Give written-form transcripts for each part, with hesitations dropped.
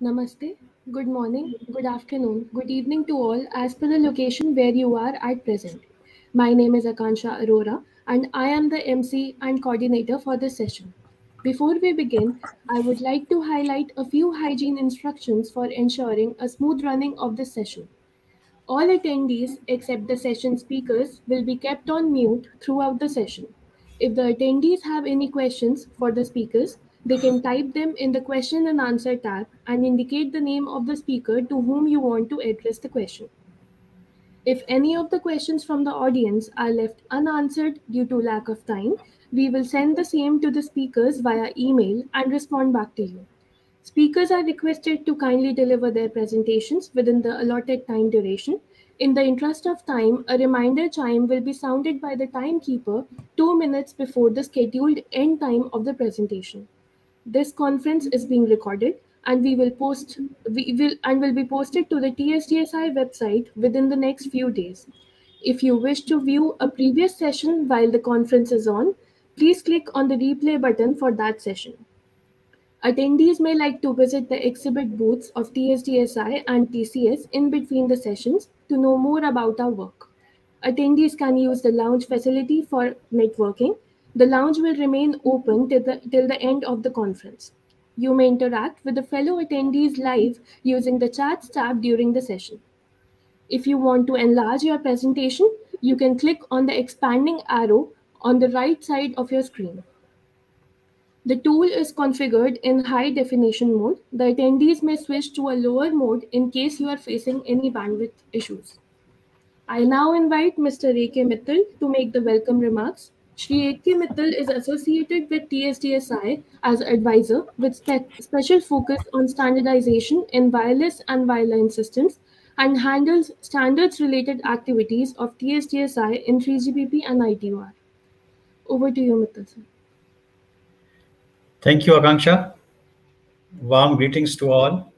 Namaste, good morning, good afternoon, good evening to all as per the location where you are at present. My name is Akansha Arora and I am the MC and coordinator for this session. Before we begin, I would like to highlight a few hygiene instructions for ensuring a smooth running of this session. All attendees except the session speakers will be kept on mute throughout the session. If the attendees have any questions for the speakers, they can type them in the question and answer tab and indicate the name of the speaker to whom you want to address the question. If any of the questions from the audience are left unanswered due to lack of time, we will send the same to the speakers via email and respond back to you. Speakers are requested to kindly deliver their presentations within the allotted time duration. In the interest of time, a reminder chime will be sounded by the timekeeper 2 minutes before the scheduled end time of the presentation. This conference is being recorded and will be posted to the TSDSI website within the next few days. If you wish to view a previous session while the conference is on, please click on the replay button for that session. Attendees may like to visit the exhibit booths of TSDSI and TCS in between the sessions to know more about our work. Attendees can use the lounge facility for networking. The lounge will remain open till the end of the conference. You may interact with the fellow attendees live using the chats tab during the session. If you want to enlarge your presentation, you can click on the expanding arrow on the right side of your screen. The tool is configured in high definition mode. The attendees may switch to a lower mode in case you are facing any bandwidth issues. I now invite Mr. A.K. Mittal to make the welcome remarks. Shri A.K. Mittal is associated with TSDSI as advisor with special focus on standardization in wireless and wireline systems and handles standards-related activities of TSDSI in 3GPP and ITOR. Over to you, Mittal, sir. Thank you, Akanksha. Warm greetings to all.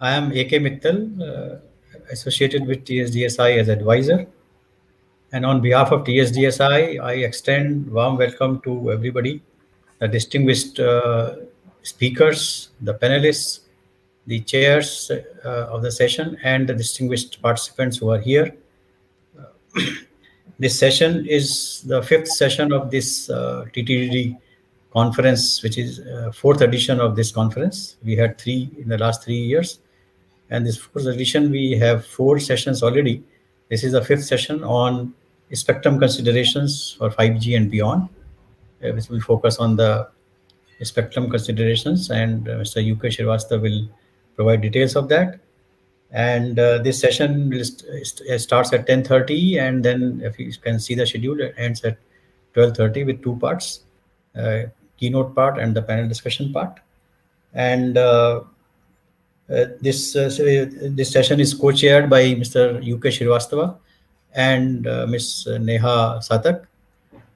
I am A.K. Mittal, associated with TSDSI as advisor. And on behalf of TSDSI, I extend warm welcome to everybody, the distinguished speakers, the panelists, the chairs of the session, and the distinguished participants who are here. This session is the fifth session of this TTDD conference, which is fourth edition of this conference. We had 3 in the last 3 years, and this fourth edition we have 4 sessions already. This is the fifth session on spectrum considerations for 5G and beyond, which will focus on the spectrum considerations, and Mr. UK Srivastava will provide details of that. And this session starts at 10:30, and then if you can see the schedule, it ends at 12:30 with 2 parts. Keynote part and the panel discussion part. And this session is co-chaired by Mr. UK Srivastava and Ms. Neha Satak.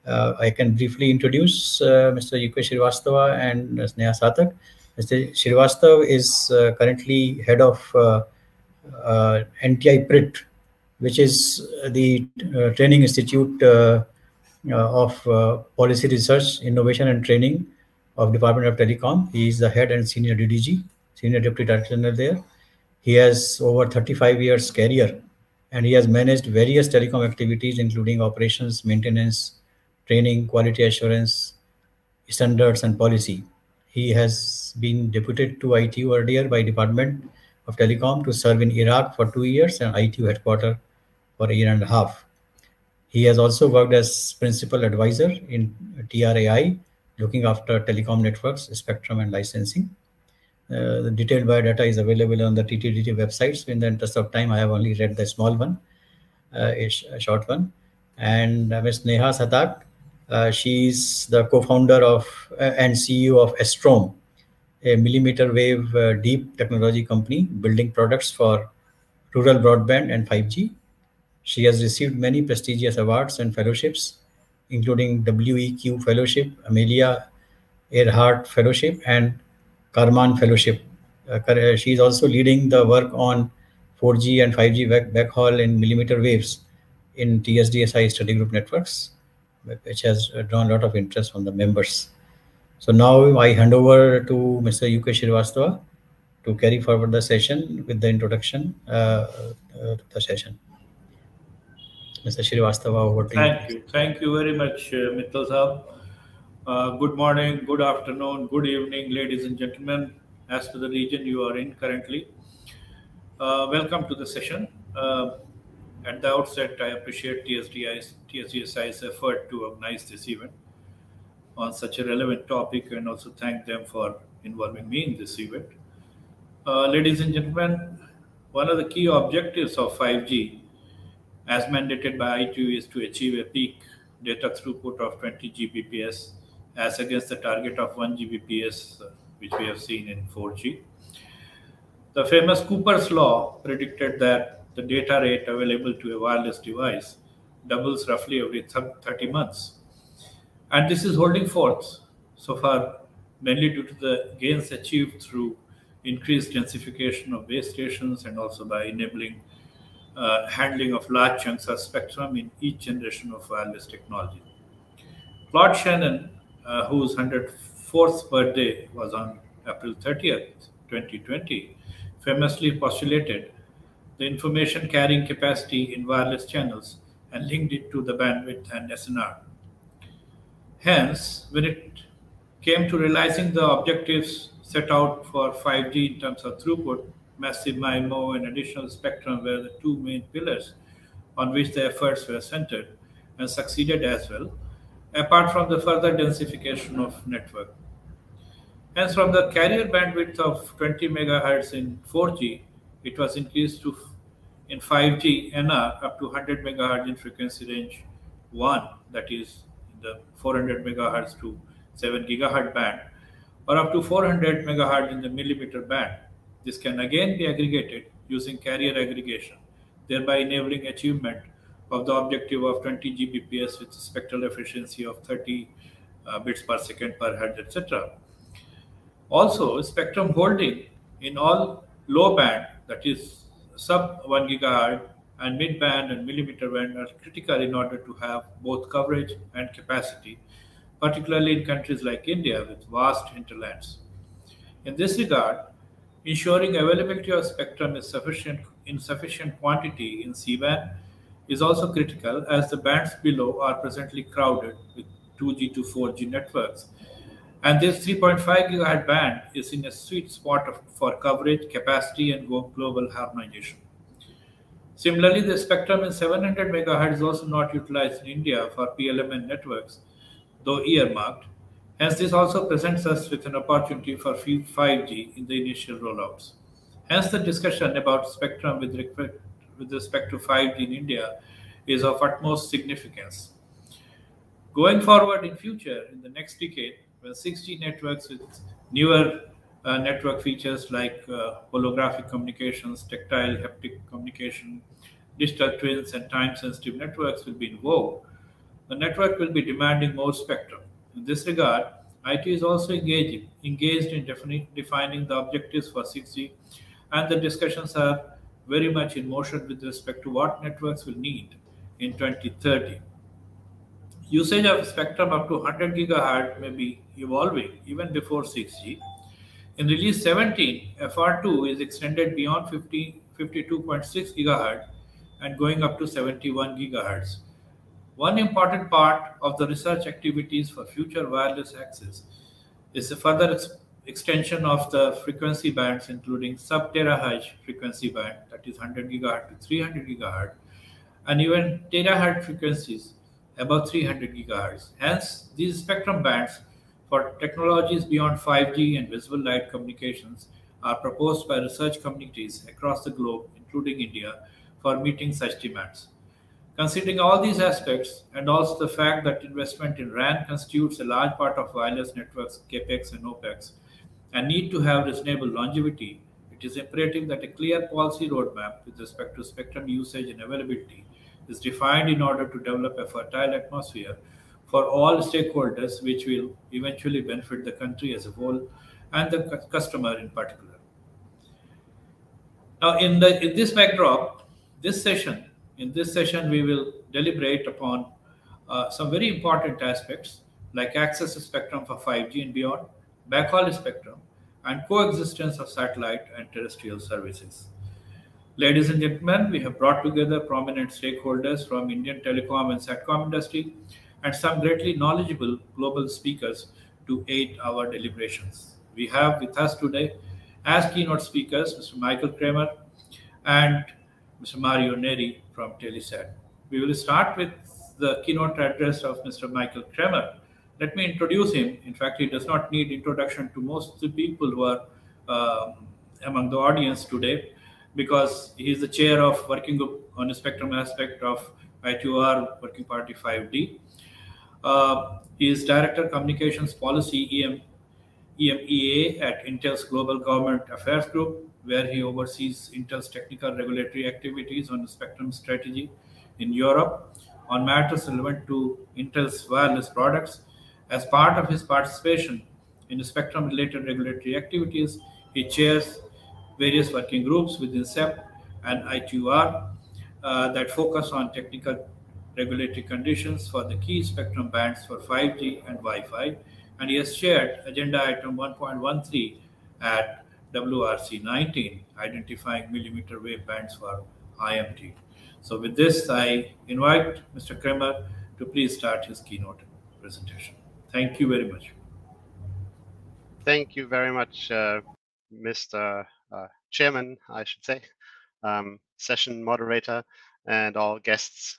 I can briefly introduce Mr. UK Srivastava and Ms. Neha Satak. Mr. Srivastava is currently head of NTI-PRIT, which is the training institute of Policy Research, Innovation and Training of Department of Telecom. He is the head and senior DDG, senior deputy director general there. He has over 35 years career, and he has managed various telecom activities, including operations, maintenance, training, quality assurance, standards, and policy. He has been deputed to ITU earlier by Department of Telecom to serve in Iraq for 2 years and ITU headquarters for 1.5 years. He has also worked as principal advisor in TRAI, looking after telecom networks, spectrum, and licensing. The detailed biodata is available on the TTDT website. So in the interest of time, I have only read the small one, a short one. And Ms. Neha Satak, she is the co-founder of and CEO of Astrom, a millimeter wave deep technology company building products for rural broadband and 5G. She has received many prestigious awards and fellowships, including WEQ Fellowship, Amelia Earhart Fellowship, and Karman Fellowship. She is also leading the work on 4G and 5G backhaul in millimeter waves in TSDSI study group networks, which has drawn a lot of interest from the members. So now I hand over to Mr. UK Srivastava to carry forward the session with the introduction to the session. Mr. Srivastava, over to you, Thank please. you. Thank you very much, Mittal Sahab. Good morning, good afternoon, good evening, ladies and gentlemen, as to the region you are in currently. Welcome to the session. At the outset, I appreciate TSDSI's effort to organize this event on such a relevant topic, and also thank them for involving me in this event. Ladies and gentlemen, one of the key objectives of 5G, as mandated by ITU, is to achieve a peak data throughput of 20 Gbps as against the target of 1 Gbps, which we have seen in 4G. The famous Cooper's law predicted that the data rate available to a wireless device doubles roughly every 30 months. And this is holding forth so far, mainly due to the gains achieved through increased densification of base stations and also by enabling handling of large chunks of spectrum in each generation of wireless technology. Claude Shannon, whose 104th birthday was on April 30th, 2020, famously postulated the information carrying capacity in wireless channels and linked it to the bandwidth and SNR. Hence, when it came to realizing the objectives set out for 5G in terms of throughput, massive MIMO, and additional spectrum were the two main pillars on which the efforts were centered, and succeeded as well, apart from the further densification of network. Hence, from the carrier bandwidth of 20 MHz in 4G, it was increased to in 5G NR up to 100 MHz in frequency range 1, that is the 400 MHz to 7 GHz band, or up to 400 MHz in the millimeter band. This can again be aggregated using carrier aggregation, thereby enabling achievement of the objective of 20 Gbps with spectral efficiency of 30 bits per second per hertz, etc. Also, spectrum holding in all low band, that is sub 1 GHz, and mid band and millimeter band are critical in order to have both coverage and capacity, particularly in countries like India with vast hinterlands. In this regard, ensuring availability of spectrum is in sufficient quantity in C-band is also critical, as the bands below are presently crowded with 2G to 4G networks. And this 3.5 GHz band is in a sweet spot for coverage, capacity, and global harmonization. Similarly, the spectrum in 700 MHz is also not utilized in India for PLMN networks, though earmarked. Hence, this also presents us with an opportunity for 5G in the initial rollouts. Hence, the discussion about spectrum with respect to 5G in India is of utmost significance. Going forward in future, in the next decade, when 6G networks with newer network features like holographic communications, tactile haptic communication, digital twins, and time-sensitive networks will be in vogue, the network will be demanding more spectrum. In this regard, IT is also engaged in defining the objectives for 6G, and the discussions are very much in motion with respect to what networks will need in 2030. Usage of spectrum up to 100 GHz may be evolving even before 6G. In release 17, FR2 is extended beyond 52.6 GHz and going up to 71 GHz. One important part of the research activities for future wireless access is a further extension of the frequency bands, including sub-terahertz frequency band, that is 100 GHz to 300 GHz, and even terahertz frequencies above 300 GHz. Hence, these spectrum bands for technologies beyond 5G and visible light communications are proposed by research communities across the globe, including India, for meeting such demands. Considering all these aspects, and also the fact that investment in RAN constitutes a large part of wireless networks, CAPEX and OPEX, and need to have reasonable longevity, it is imperative that a clear policy roadmap with respect to spectrum usage and availability is defined in order to develop a fertile atmosphere for all stakeholders, which will eventually benefit the country as a whole and the customer in particular. Now, in this backdrop, in this session, we will deliberate upon some very important aspects like access to spectrum for 5G and beyond, backhaul spectrum, and coexistence of satellite and terrestrial services. Ladies and gentlemen, we have brought together prominent stakeholders from Indian telecom and satcom industry and some greatly knowledgeable global speakers to aid our deliberations. We have with us today as keynote speakers Mr. Michael Kramer and Mr. Mario Neri from Telesat. We will start with the keynote address of Mr. Michael Kramer. Let me introduce him. In fact, he does not need introduction to most of the people who are among the audience today, because he is the chair of working group on the spectrum aspect of I2R Working Party 5D. He is Director Communications Policy EMEA at Intel's Global Government Affairs Group, where he oversees Intel's technical regulatory activities on the spectrum strategy in Europe on matters relevant to Intel's wireless products. As part of his participation in the spectrum-related regulatory activities, he chairs various working groups within SEP and I2R that focus on technical regulatory conditions for the key spectrum bands for 5G and Wi-Fi, and he has shared agenda item 1.13 at WRC 19, identifying millimeter wave bands for IMT. So with this, I invite Mr. Kramer to please start his keynote presentation. Thank you very much. Thank you very much, Mr. Chairman, I should say, session moderator, and all guests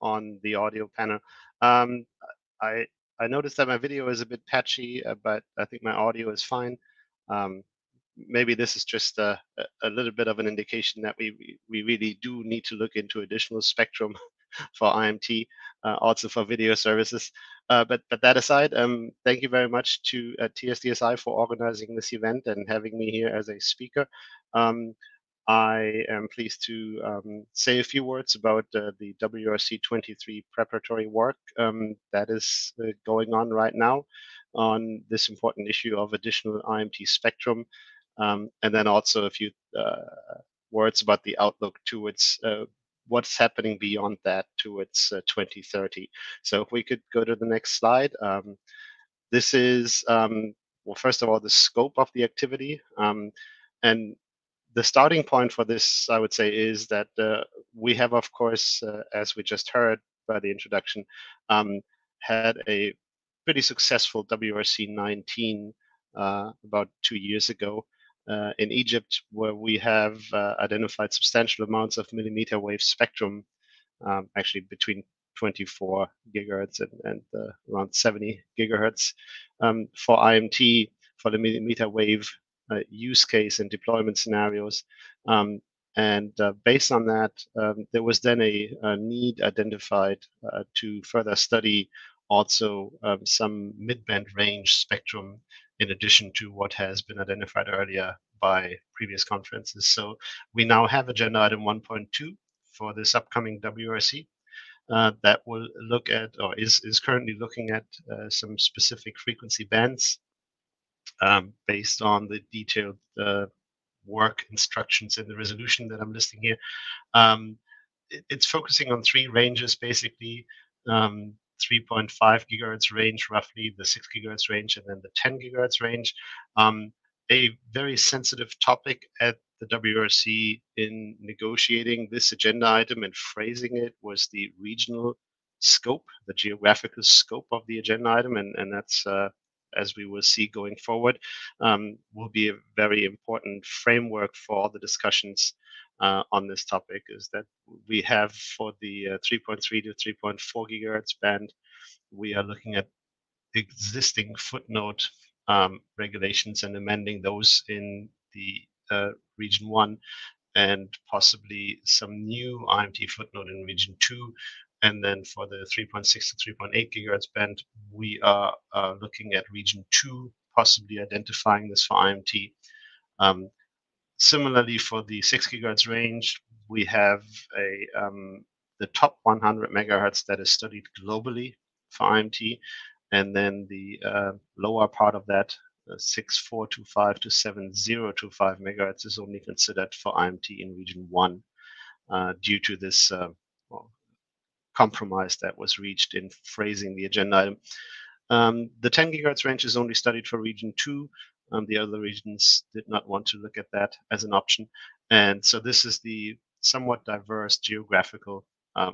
on the audio panel. I noticed that my video is a bit patchy, but I think my audio is fine. Maybe this is just a little bit of an indication that we really do need to look into additional spectrum for IMT, also for video services. But that aside, thank you very much to TSDSI for organizing this event and having me here as a speaker. I am pleased to say a few words about the WRC 23 preparatory work that is going on right now on this important issue of additional IMT spectrum, and then also a few words about the outlook towards what's happening beyond that towards 2030. So if we could go to the next slide. This is, well, first of all, the scope of the activity. And the starting point for this, I would say, is that we have, of course, as we just heard by the introduction, had a pretty successful WRC 19 about 2 years ago in Egypt, where we have identified substantial amounts of millimeter wave spectrum, actually between 24 gigahertz and around 70 gigahertz for IMT, for the millimeter wave use case and deployment scenarios. And based on that, there was then a need identified to further study also some mid-band range spectrum in addition to what has been identified earlier by previous conferences. So we now have agenda item 1.2 for this upcoming WRC that will look at, or is currently looking at some specific frequency bands based on the detailed work instructions in the resolution that I'm listing here. It's focusing on 3 ranges, basically. 3.5 gigahertz range, roughly the 6 gigahertz range, and then the 10 gigahertz range. A very sensitive topic at the WRC in negotiating this agenda item and phrasing it was the regional scope, the geographical scope of the agenda item, and that's, as we will see going forward, will be a very important framework for all the discussions on this topic. Is that we have for the 3.3 to 3.4 gigahertz band, we are looking at existing footnote regulations and amending those in the region 1, and possibly some new IMT footnote in region 2. And then for the 3.6 to 3.8 gigahertz band, we are looking at region 2, possibly identifying this for IMT. Similarly, for the 6 gigahertz range, we have the top 100 megahertz that is studied globally for IMT, and then the lower part of that, 6425 to 7025 megahertz, is only considered for IMT in region 1 due to this compromise that was reached in phrasing the agenda item. The 10 gigahertz range is only studied for region 2, The other regions did not want to look at that as an option. And so this is the somewhat diverse geographical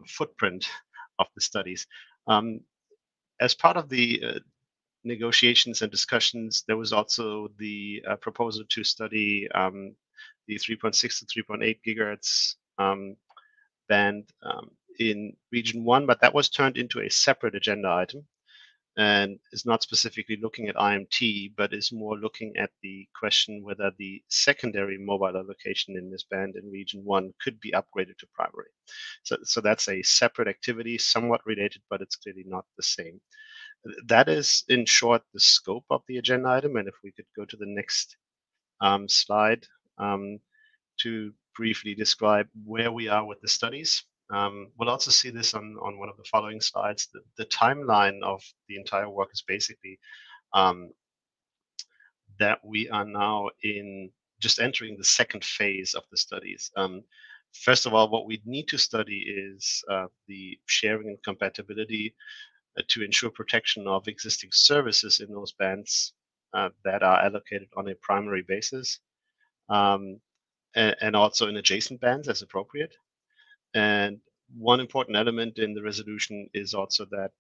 footprint of the studies. As part of the negotiations and discussions, there was also the proposal to study the 3.6 to 3.8 gigahertz band in region 1, but that was turned into a separate agenda item and is not specifically looking at IMT, but is more looking at the question whether the secondary mobile allocation in this band in region 1 could be upgraded to primary. So that's a separate activity, somewhat related, but it's clearly not the same. That is, in short, the scope of the agenda item. And if we could go to the next slide to briefly describe where we are with the studies. We'll also see this on one of the following slides. The timeline of the entire work is basically that we are now in just entering the second phase of the studies. First of all, what we need to study is the sharing and compatibility to ensure protection of existing services in those bands that are allocated on a primary basis, and also in adjacent bands as appropriate. And one important element in the resolution is also that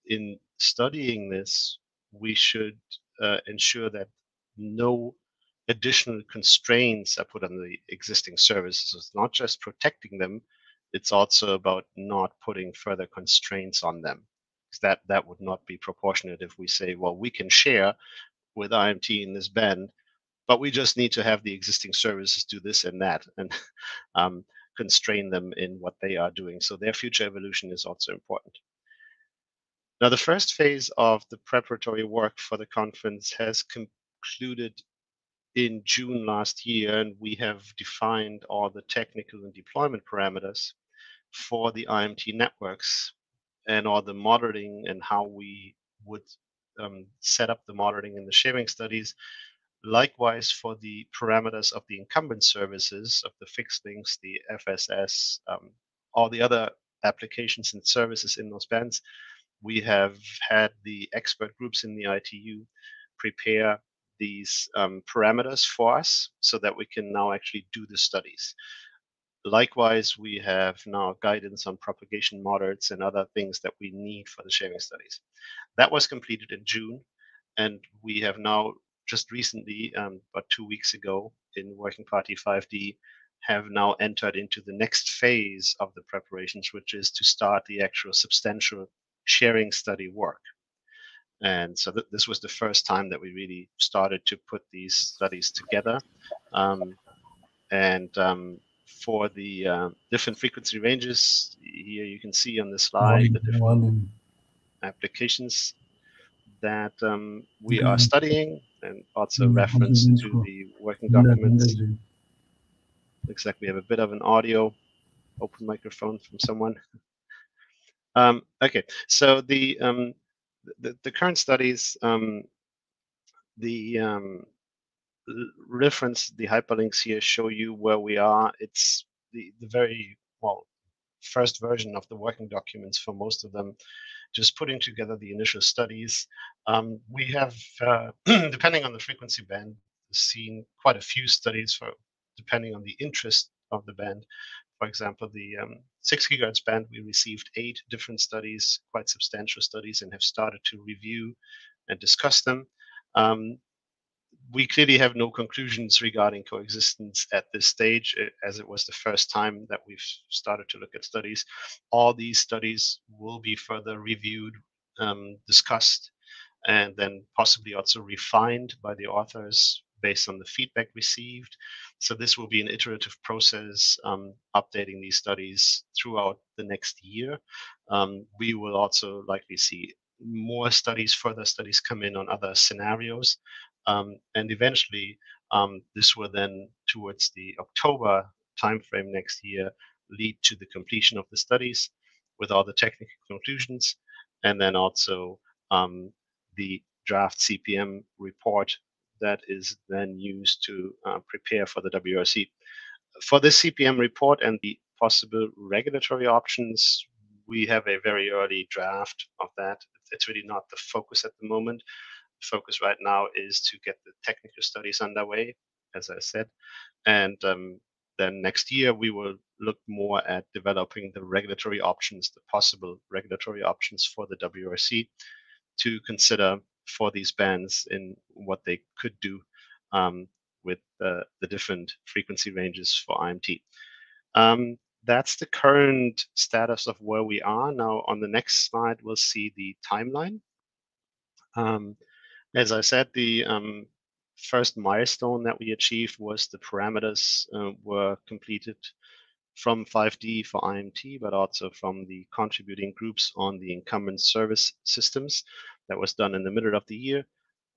in studying this, we should ensure that no additional constraints are put on the existing services. It's not just protecting them, it's also about not putting further constraints on them. That would not be proportionate if we say, well, we can share with IMT in this band, but we just need to have the existing services do this and that, and constrain them in what they are doing. So their future evolution is also important. Now, the first phase of the preparatory work for the conference has concluded in June last year, and we have defined all the technical and deployment parameters for the IMT networks and all the modeling and how we would set up the modeling and the sharing studies. Likewise, for the parameters of the incumbent services, of the fixed links, the FSS, all the other applications and services in those bands, we have had the expert groups in the ITU prepare these parameters for us so that we can now actually do the studies. Likewise, we have now guidance on propagation models and other things that we need for the sharing studies. That was completed in June, and we have now just recently, about 2 weeks ago, in Working Party 5D, have now entered into the next phase of the preparations, which is to start the actual substantial sharing study work. And so this was the first time that we really started to put these studies together. For the different frequency ranges, here you can see on the slide the different applications that we are studying, and also reference to the working documents. Looks like we have a bit of an audio open microphone from someone. Okay, so the current studies, reference, the hyperlinks here show you where we are. It's the very, well, first version of the working documents for most of them, just putting together the initial studies. We have, depending on the frequency band, seen quite a few studies for, depending on the interest of the band. For example, the 6 gigahertz band, we received 8 different studies, quite substantial studies, and have started to review and discuss them. We clearly have no conclusions regarding coexistence at this stage, as it was the first time that we've started to look at studies. All these studies will be further reviewed, discussed, and then possibly also refined by the authors based on the feedback received. So this will be an iterative process, updating these studies throughout the next year. We will also likely see more studies, further studies come in on other scenarios. And eventually, this will then, towards the October timeframe next year, lead to the completion of the studies with all the technical conclusions, and then also the draft CPM report that is then used to prepare for the WRC. For the CPM report and the possible regulatory options, we have a very early draft of that. It's really not the focus at the moment. focus right now is to get the technical studies underway, as I said, and then next year we will look more at developing the regulatory options, the possible regulatory options for the WRC to consider for these bands in what they could do with the different frequency ranges for IMT. That's the current status of where we are. Now, on the next slide, we'll see the timeline. As I said, the first milestone that we achieved was the parameters were completed from 5D for IMT, but also from the contributing groups on the incumbent service systems. That was done in the middle of the year.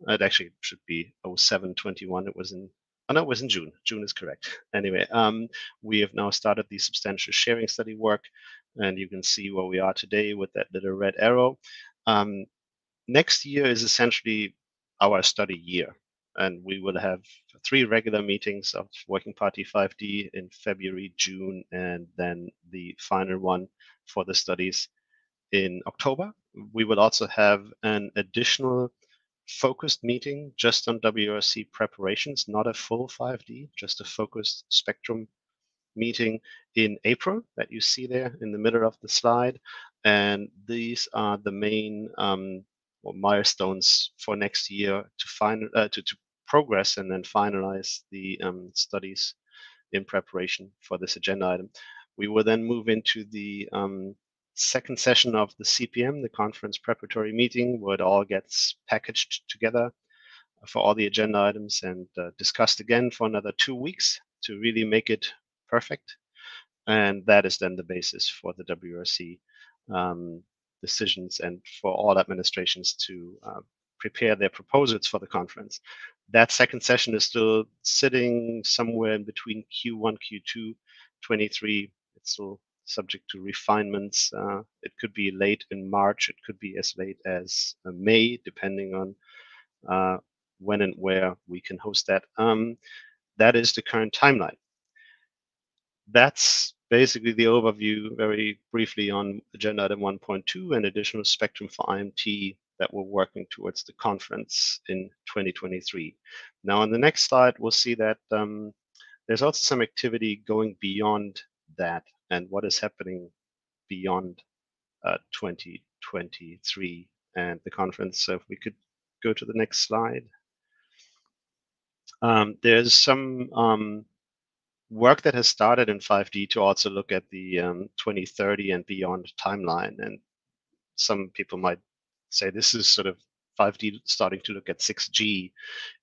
It actually should be 07/21. It was in, oh no, it was in June. June is correct. Anyway, we have now started the substantial sharing study work, and you can see where we are today with that little red arrow. Next year is essentially our study year, and we will have 3 regular meetings of Working Party 5D in February, June, and then the final one for the studies in October. We will also have an additional focused meeting just on WRC preparations, not a full 5D, just a focused spectrum meeting in April that you see there in the middle of the slide. And these are the main milestones for next year to progress and then finalize the studies in preparation for this agenda item. We will then move into the second session of the CPM, the conference preparatory meeting, where it all gets packaged together for all the agenda items and discussed again for another 2 weeks to really make it perfect. And that is then the basis for the WRC decisions and for all administrations to prepare their proposals for the conference. That second session is still sitting somewhere in between Q1, Q2, 23. It's still subject to refinements. It could be late in March. It could be as late as May, depending on when and where we can host that. That is the current timeline. That's basically the overview very briefly on agenda item 1.2 and additional spectrum for IMT that we're working towards the conference in 2023. Now on the next slide, we'll see that there's also some activity going beyond that and what is happening beyond 2023 and the conference. So if we could go to the next slide. There's some work that has started in 5D to also look at the 2030 and beyond timeline. And some people might say this is sort of 5D starting to look at 6G,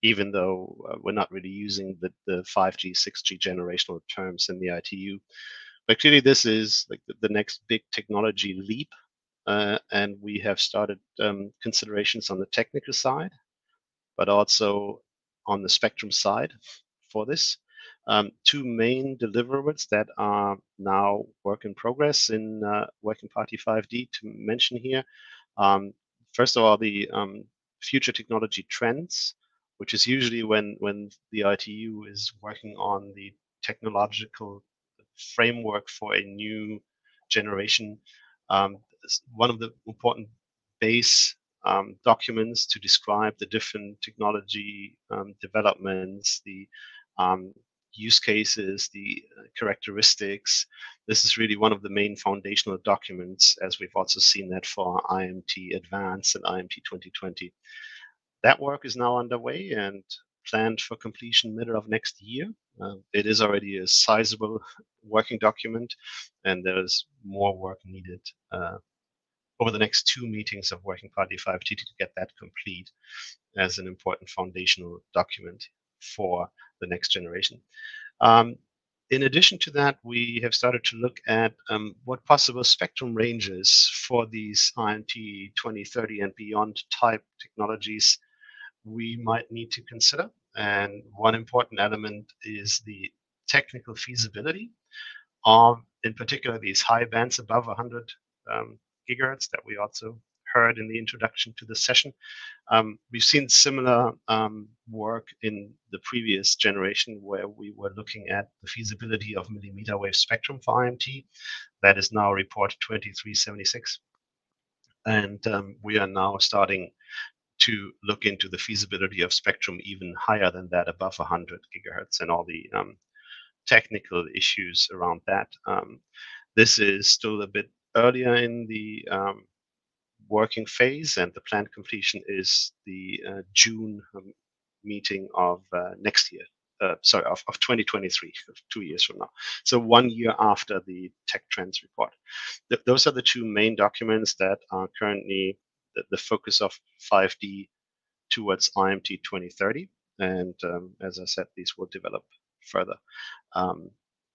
even though we're not really using the 5G, 6G generational terms in the ITU. But clearly this is like the next big technology leap. And we have started considerations on the technical side, but also on the spectrum side for this. 2 main deliverables that are now work in progress in Working Party 5D to mention here. First of all, the future technology trends, which is usually when the ITU is working on the technological framework for a new generation. One of the important base documents to describe the different technology developments, the use cases, the characteristics. This is really one of the main foundational documents, as we've also seen that for IMT Advanced and IMT 2020. That work is now underway and planned for completion middle of next year. It is already a sizable working document, and there is more work needed over the next 2 meetings of Working Party 5D to get that complete as an important foundational document for the next generation. In addition to that, we have started to look at what possible spectrum ranges for these IMT 2030 and beyond type technologies we might need to consider. And one important element is the technical feasibility of, in particular, these high bands above 100 gigahertz that we also heard in the introduction to the session. We've seen similar work in the previous generation where we were looking at the feasibility of millimeter wave spectrum for IMT. That is now report 2376. And we are now starting to look into the feasibility of spectrum even higher than that, above 100 gigahertz, and all the technical issues around that. This is still a bit earlier in the working phase, and the planned completion is the June meeting of next year. Sorry, of 2023, 2 years from now. So 1 year after the Tech Trends report. Those are the two main documents that are currently the focus of 5D towards IMT 2030. And as I said, these will develop further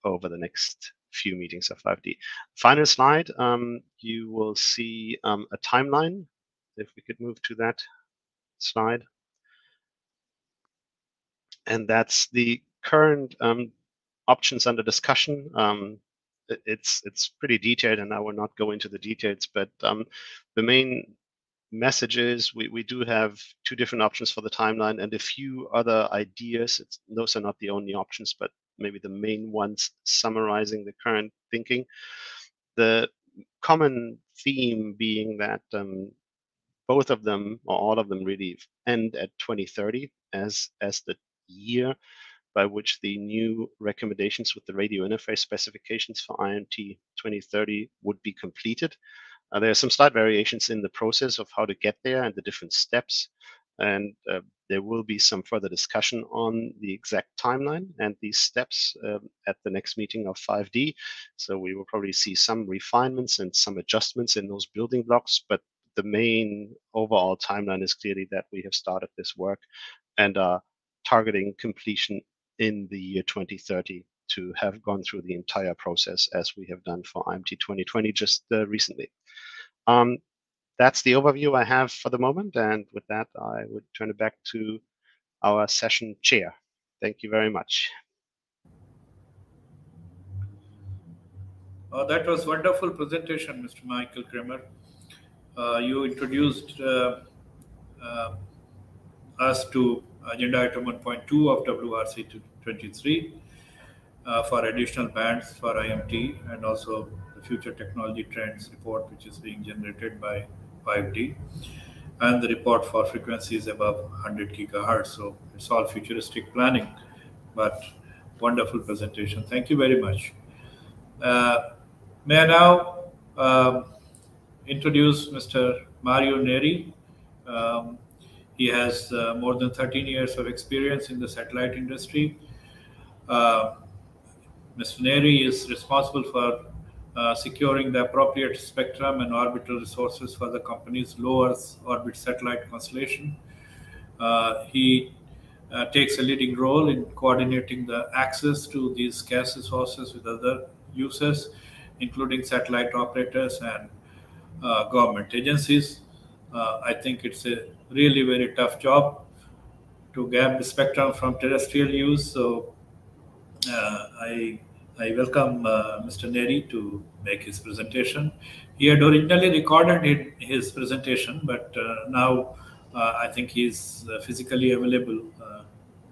over the next few meetings of 5D. Final slide, you will see a timeline. If we could move to that slide. And that's the current options under discussion. It's pretty detailed, and I will not go into the details, but the main message is we do have two different options for the timeline and a few other ideas. Those are not the only options, but maybe the main ones summarizing the current thinking. The common theme being that both of them, or all of them, really end at 2030 as the year by which the new recommendations with the radio interface specifications for IMT 2030 would be completed. There are some slight variations in the process of how to get there and the different steps, and there will be some further discussion on the exact timeline and these steps at the next meeting of 5D. So we will probably see some refinements and some adjustments in those building blocks, but the main overall timeline is clearly that we have started this work and are targeting completion in the year 2030 to have gone through the entire process as we have done for IMT 2020 just recently. That's the overview I have for the moment, and with that, I would turn it back to our session chair. Thank you very much. That was wonderful presentation, Mr. Michael Kramer. You introduced us to agenda item 1.2 of WRC 23 for additional bands for IMT, and also the future technology trends report, which is being generated by 5D, and the report for frequencies above 100 gigahertz. So it's all futuristic planning, but wonderful presentation. Thank you very much. May I now introduce Mr. Mario Neri. He has more than 13 years of experience in the satellite industry. Mr. Neri is responsible for securing the appropriate spectrum and orbital resources for the company's low Earth orbit satellite constellation. He takes a leading role in coordinating the access to these scarce resources with other users, including satellite operators and government agencies. I think it's a really very tough job to grab the spectrum from terrestrial use. So I welcome Mr. Neri to make his presentation. He had originally recorded his presentation, but now I think he's physically available.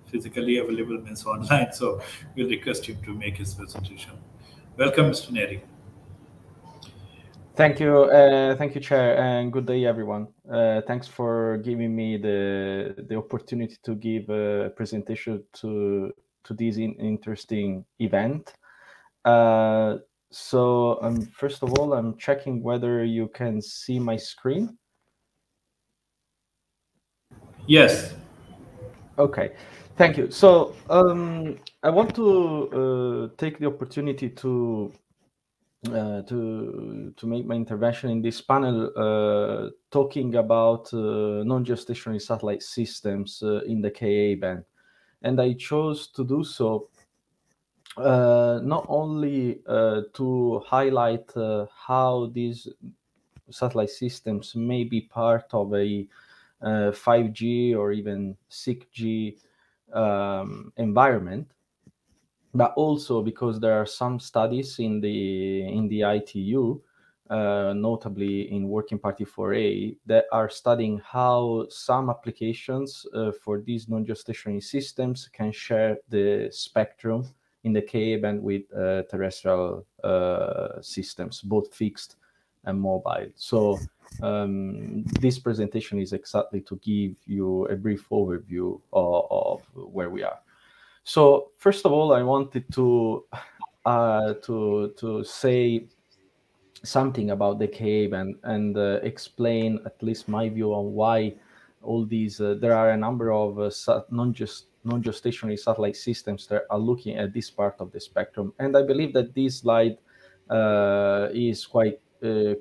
Physically available means online, so we'll request him to make his presentation. Welcome, Mr. Neri. Thank you, Chair, and good day, everyone. Thanks for giving me the opportunity to give a presentation to this interesting event. So first of all, I'm checking whether you can see my screen. Yes. Okay, thank you. So I want to take the opportunity to make my intervention in this panel, talking about non-geostationary satellite systems in the Ka band, and I chose to do so not only to highlight how these satellite systems may be part of a 5G or even 6G environment, but also because there are some studies in the ITU, notably in Working Party 4A, that are studying how some applications for these non-geostationary systems can share the spectrum in the Ka band with terrestrial systems, both fixed and mobile. So this presentation is exactly to give you a brief overview of where we are. So first of all, I wanted to say something about the Ka-band and explain at least my view on why all these there are a number of non-geostationary satellite systems that are looking at this part of the spectrum. And I believe that this slide is quite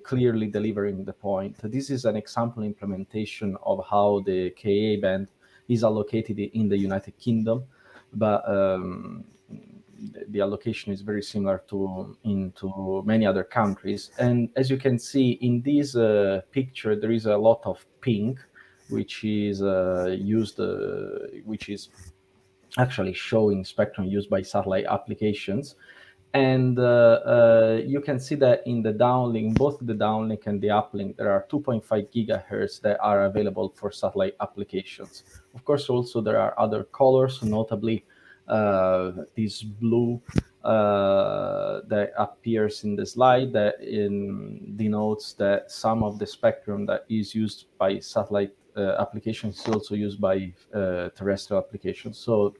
clearly delivering the point. This is an example implementation of how the Ka-band is allocated in the United Kingdom, but the allocation is very similar to many other countries. And as you can see in this picture, there is a lot of pink, which is which is actually showing spectrum used by satellite applications. And you can see that in the downlink, both the downlink and the uplink, there are 2.5 gigahertz that are available for satellite applications. Of course, also there are other colors, notably this blue that appears in the slide that denotes that some of the spectrum that is used by satellite applications is also used by terrestrial applications. So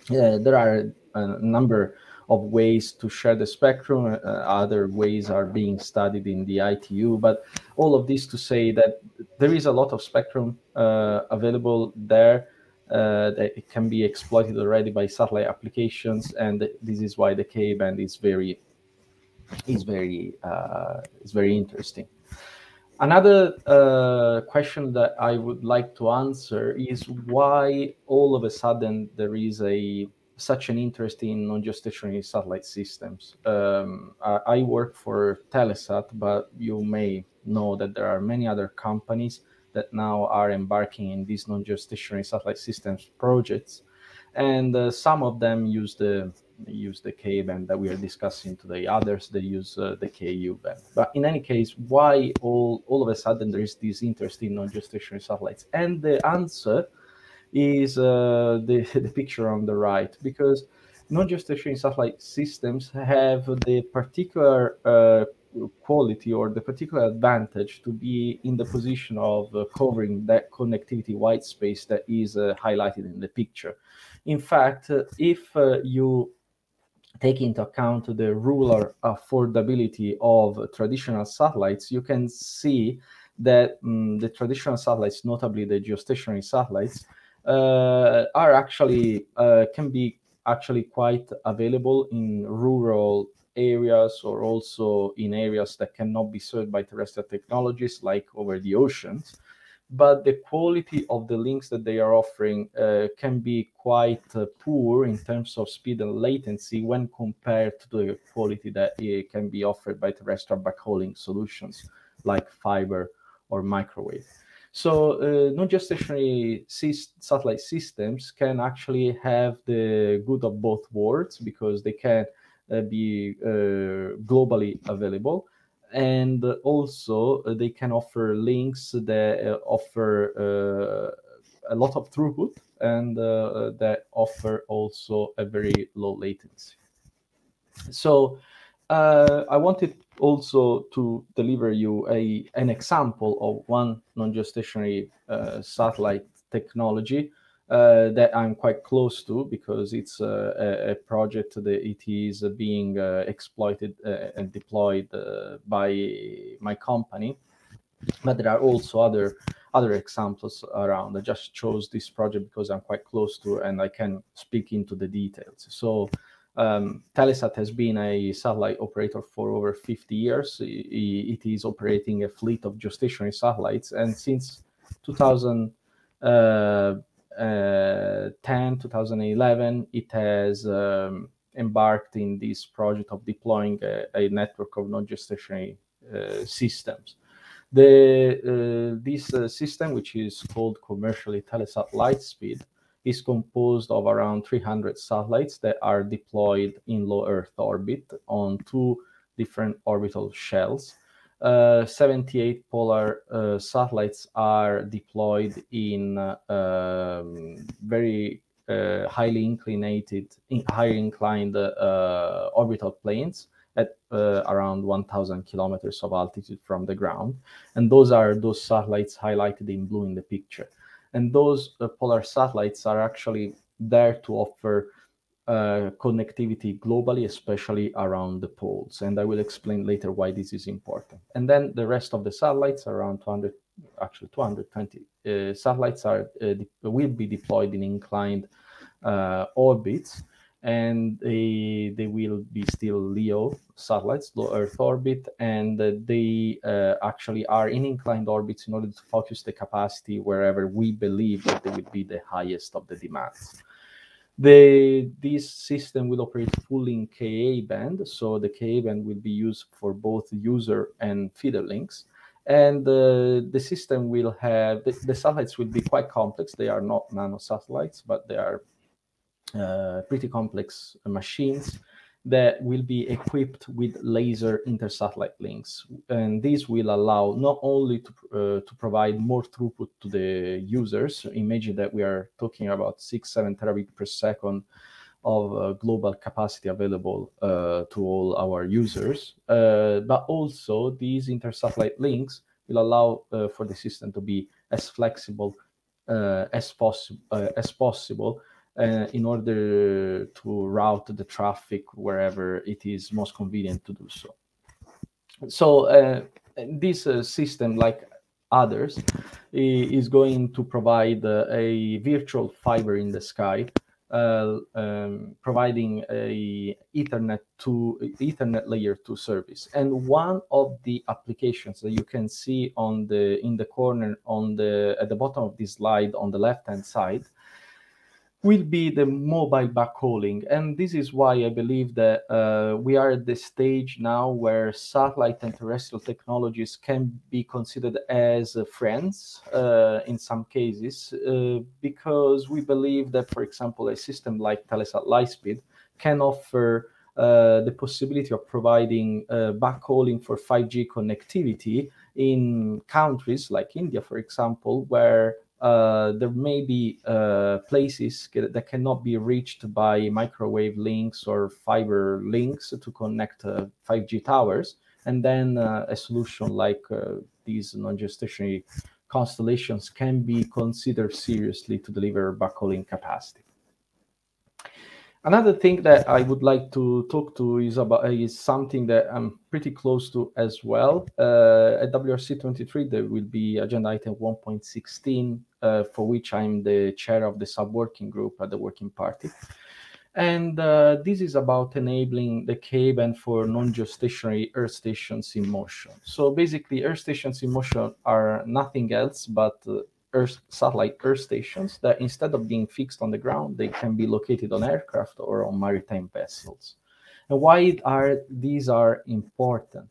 there are a number of ways to share the spectrum. Other ways are being studied in the ITU, but all of this to say that there is a lot of spectrum available there that it can be exploited already by satellite applications, and this is why the Ka-band is very interesting. Another question that I would like to answer is why all of a sudden there is such an interest in non-geostationary satellite systems. I work for Telesat, but you may know that there are many other companies that now are embarking in these non-geostationary satellite systems projects, and some of them use the Ka-band that we are discussing today. Others, they use the Ku band. But in any case, why all of a sudden there is this interest in non-geostationary satellites? And the answer is the picture on the right, because non-geostationary satellite systems have the particular quality or the particular advantage to be in the position of covering that connectivity white space that is highlighted in the picture. In fact, if you take into account the rural affordability of traditional satellites, you can see that the traditional satellites, notably the geostationary satellites, are actually can be actually quite available in rural areas or also in areas that cannot be served by terrestrial technologies like over the oceans. But the quality of the links that they are offering can be quite poor in terms of speed and latency when compared to the quality that can be offered by terrestrial backhauling solutions like fiber or microwave. So non-geostationary satellite systems can actually have the good of both worlds, because they can be globally available, and also they can offer links that offer a lot of throughput and that offer also a very low latency. So I wanted also to deliver you an example of one non-geostationary satellite technology that I'm quite close to, because it's a project that it is being exploited and deployed by my company. But there are also other examples around. I just chose this project because I'm quite close to and I can speak into the details. So Telesat has been a satellite operator for over 50 years. It is operating a fleet of geostationary satellites, and since 2010, it has embarked in this project of deploying a network of non-geostationary systems. This system, which is called commercially Telesat Lightspeed, is composed of around 300 satellites that are deployed in low Earth orbit on 2 different orbital shells. 78 polar satellites are deployed in very highly inclined orbital planes, at around 1,000 kilometers of altitude from the ground. And those are those satellites highlighted in blue in the picture. And those polar satellites are actually there to offer connectivity globally, especially around the poles. And I will explain later why this is important. And then the rest of the satellites, around 200, actually 220 satellites, will be deployed in inclined orbits. And they will be still LEO satellites, low Earth orbit, and they actually are in inclined orbits in order to focus the capacity wherever we believe that they will be the highest of the demands. This system will operate fully in Ka band, so the Ka band will be used for both user and feeder links. And the system will have, the satellites will be quite complex. They are not nano satellites, but they are pretty complex machines that will be equipped with laser intersatellite links. And this will allow not only to provide more throughput to the users. Imagine that we are talking about 6-7 terabit per second of global capacity available to all our users. But also these intersatellite links will allow for the system to be as flexible as possible in order to route the traffic wherever it is most convenient to do so. So this system, like others, is going to provide a virtual fiber in the sky, providing a Ethernet layer 2 service. And one of the applications that you can see in the corner at the bottom of this slide on the left-hand side will be the mobile backhauling. And this is why I believe that we are at the stage now where satellite and terrestrial technologies can be considered as friends in some cases, because we believe that, for example, a system like Telesat Lightspeed can offer the possibility of providing backhauling for 5G connectivity in countries like India, for example, where there may be places that cannot be reached by microwave links or fiber links to connect 5G towers. And then a solution like these non-geostationary constellations can be considered seriously to deliver backhauling capacity. Another thing that I would like to talk to is something that I'm pretty close to as well. At WRC23, there will be agenda item 1.16, for which I'm the chair of the sub-working group at the Working Party. And this is about enabling the Ka-band for non-geostationary Earth stations in motion. So basically, Earth stations in motion are nothing else but satellite Earth stations that, instead of being fixed on the ground, they can be located on aircraft or on maritime vessels. And why these are important?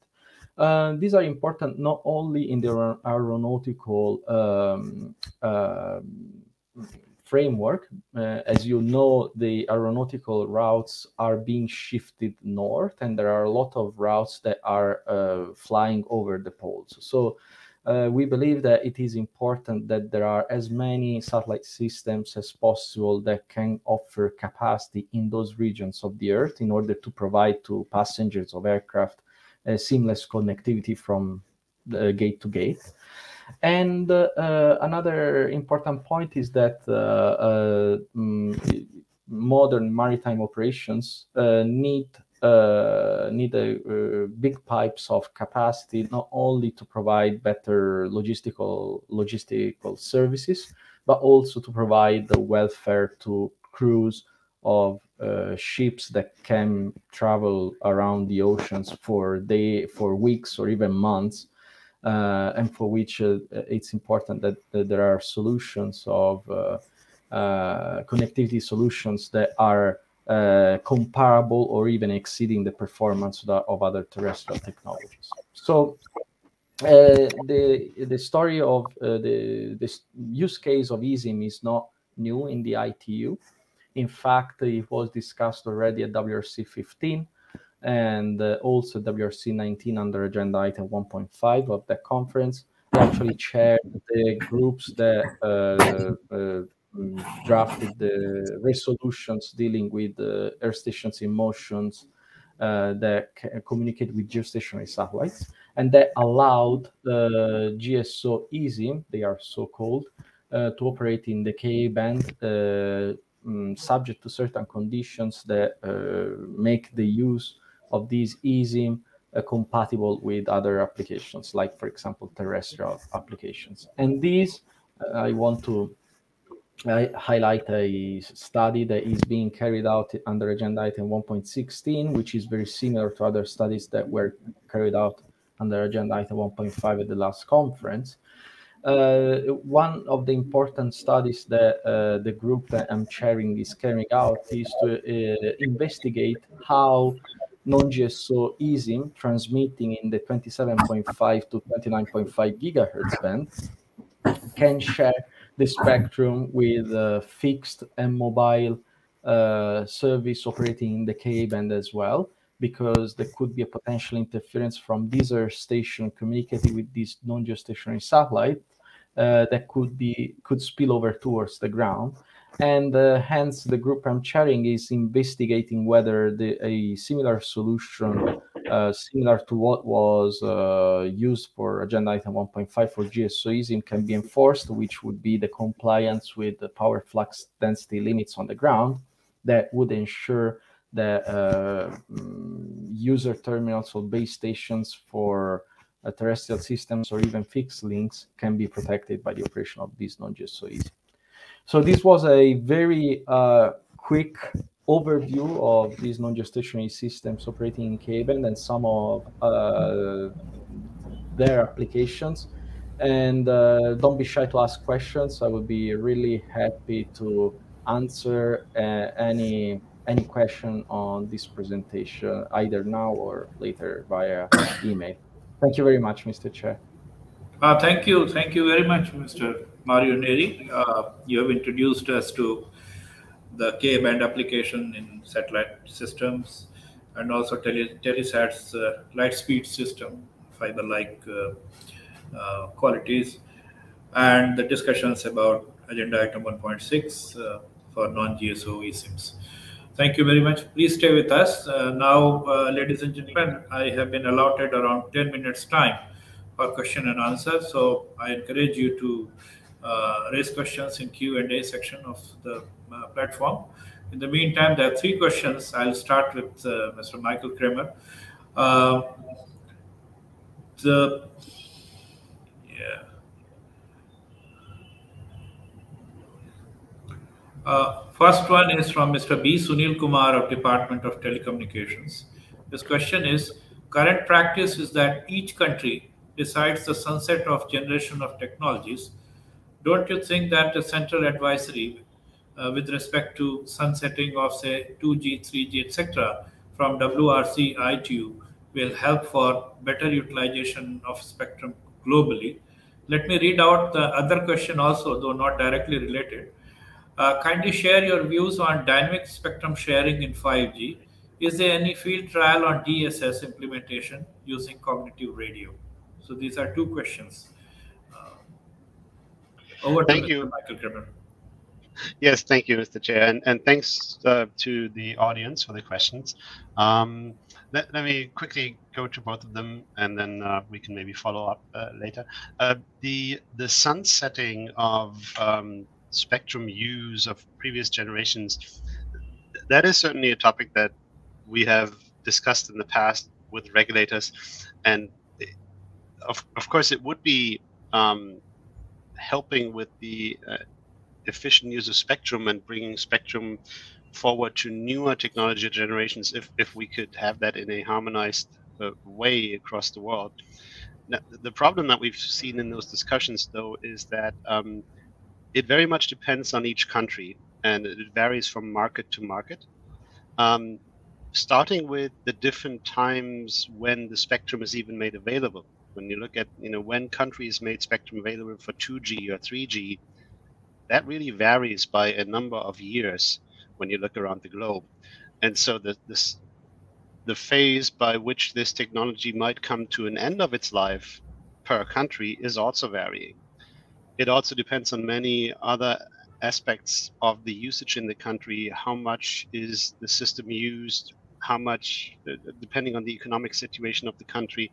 These are important not only in the aeronautical framework. As you know, the aeronautical routes are being shifted north, and there are a lot of routes that are flying over the poles. So we believe that it is important that there are as many satellite systems as possible that can offer capacity in those regions of the Earth in order to provide to passengers of aircraft seamless connectivity from gate to gate. And another important point is that modern maritime operations need big pipes of capacity, not only to provide better logistical services, but also to provide the welfare to crews of ships that can travel around the oceans for weeks or even months, and for which it's important that there are solutions of connectivity solutions that are comparable or even exceeding the performance of other terrestrial technologies. So the story of this use case of eSIM is not new in the ITU. In fact, it was discussed already at WRC 15 and also WRC 19 under agenda item 1.5 of that conference. I actually chaired the groups that drafted the resolutions dealing with Earth stations in motions that communicate with geostationary satellites, and that allowed GSO eSIM, they are so called, to operate in the Ka band, subject to certain conditions that make the use of these eSIM compatible with other applications, like, for example, terrestrial applications. And these, I want to highlight a study that is being carried out under agenda item 1.16, which is very similar to other studies that were carried out under agenda item 1.5 at the last conference. One of the important studies that the group that I'm chairing is carrying out is to investigate how non-GSO eSIM transmitting in the 27.5 to 29.5 gigahertz band can share the spectrum with fixed and mobile service operating in the Ka band as well, because there could be a potential interference from this Earth station communicating with this non-geostationary satellite that could spill over towards the ground. And hence the group I'm chairing is investigating whether a similar solution similar to what was used for agenda item 1.5 for GSO eSIM can be enforced, which would be the compliance with the power flux density limits on the ground that would ensure that user terminals or base stations for terrestrial systems or even fixed links can be protected by the operation of this non-GSO eSIM. So this was a very quick overview of these non-geostationary systems operating in Ka-band and some of their applications. And don't be shy to ask questions. I would be really happy to answer any question on this presentation, either now or later via email. Thank you very much, Mr. Chair. Thank you very much, Mr. Mario Neri. You have introduced us to the Ka-band application in satellite systems, and also Telesat's light speed system, fiber-like qualities, and the discussions about agenda item 1.6 for non-GSO eSIMs. Thank you very much. Please stay with us. Now, ladies and gentlemen, I have been allotted around 10 minutes time for question and answer. So I encourage you to raise questions in Q&A section of the platform. In the meantime, there are 3 questions. I'll start with Mr. Michael Kramer. First one is from Mr. B. Sunil Kumar of Department of Telecommunications. His question is, current practice is that each country decides the sunset of generation of technologies. Don't you think that the central advisory with respect to sunsetting of, say, 2G, 3G, etc. from WRC ITU will help for better utilization of spectrum globally? Let me read out the other question also, though not directly related. Kindly share your views on dynamic spectrum sharing in 5G. Is there any field trial on DSS implementation using cognitive radio? So these are 2 questions. Over to Mr. Michael Kramer. Yes, thank you, Mr. Chair, and thanks to the audience for the questions. Let me quickly go to both of them, and then we can maybe follow up later. The sunsetting of spectrum use of previous generations, that is certainly a topic that we have discussed in the past with regulators, and of course it would be helping with the efficient use of spectrum and bringing spectrum forward to newer technology generations if we could have that in a harmonized way across the world. Now, the problem that we've seen in those discussions, though, is that it very much depends on each country, and it varies from market to market. Starting with the different times when the spectrum is even made available. When you look at when countries made spectrum available for 2G or 3G, that really varies by a number of years when you look around the globe. And so the phase by which this technology might come to an end of its life per country is also varying. It also depends on many other aspects of the usage in the country. How much is the system used? how much, depending on the economic situation of the country,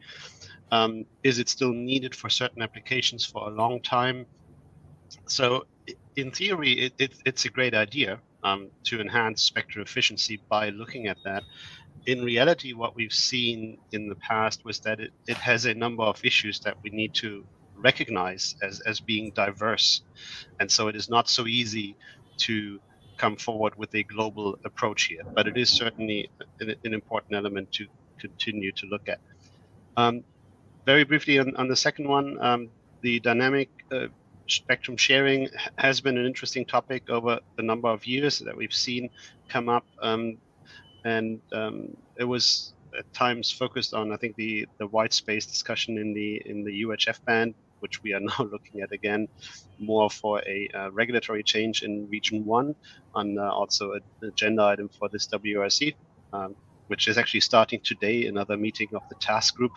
is it still needed for certain applications for a long time? So in theory, it's a great idea to enhance spectral efficiency by looking at that. In reality, what we've seen in the past was that it has a number of issues that we need to recognize as being diverse. And so it is not so easy to come forward with a global approach here, but it is certainly an important element to continue to look at. Very briefly on the second one, the dynamic spectrum sharing has been an interesting topic over the number of years that we've seen come up. And it was at times focused on, I think, the white space discussion in the UHF band, which we are now looking at again, more for a regulatory change in region 1, on also an agenda item for this WRC, which is actually starting today, another meeting of the task group,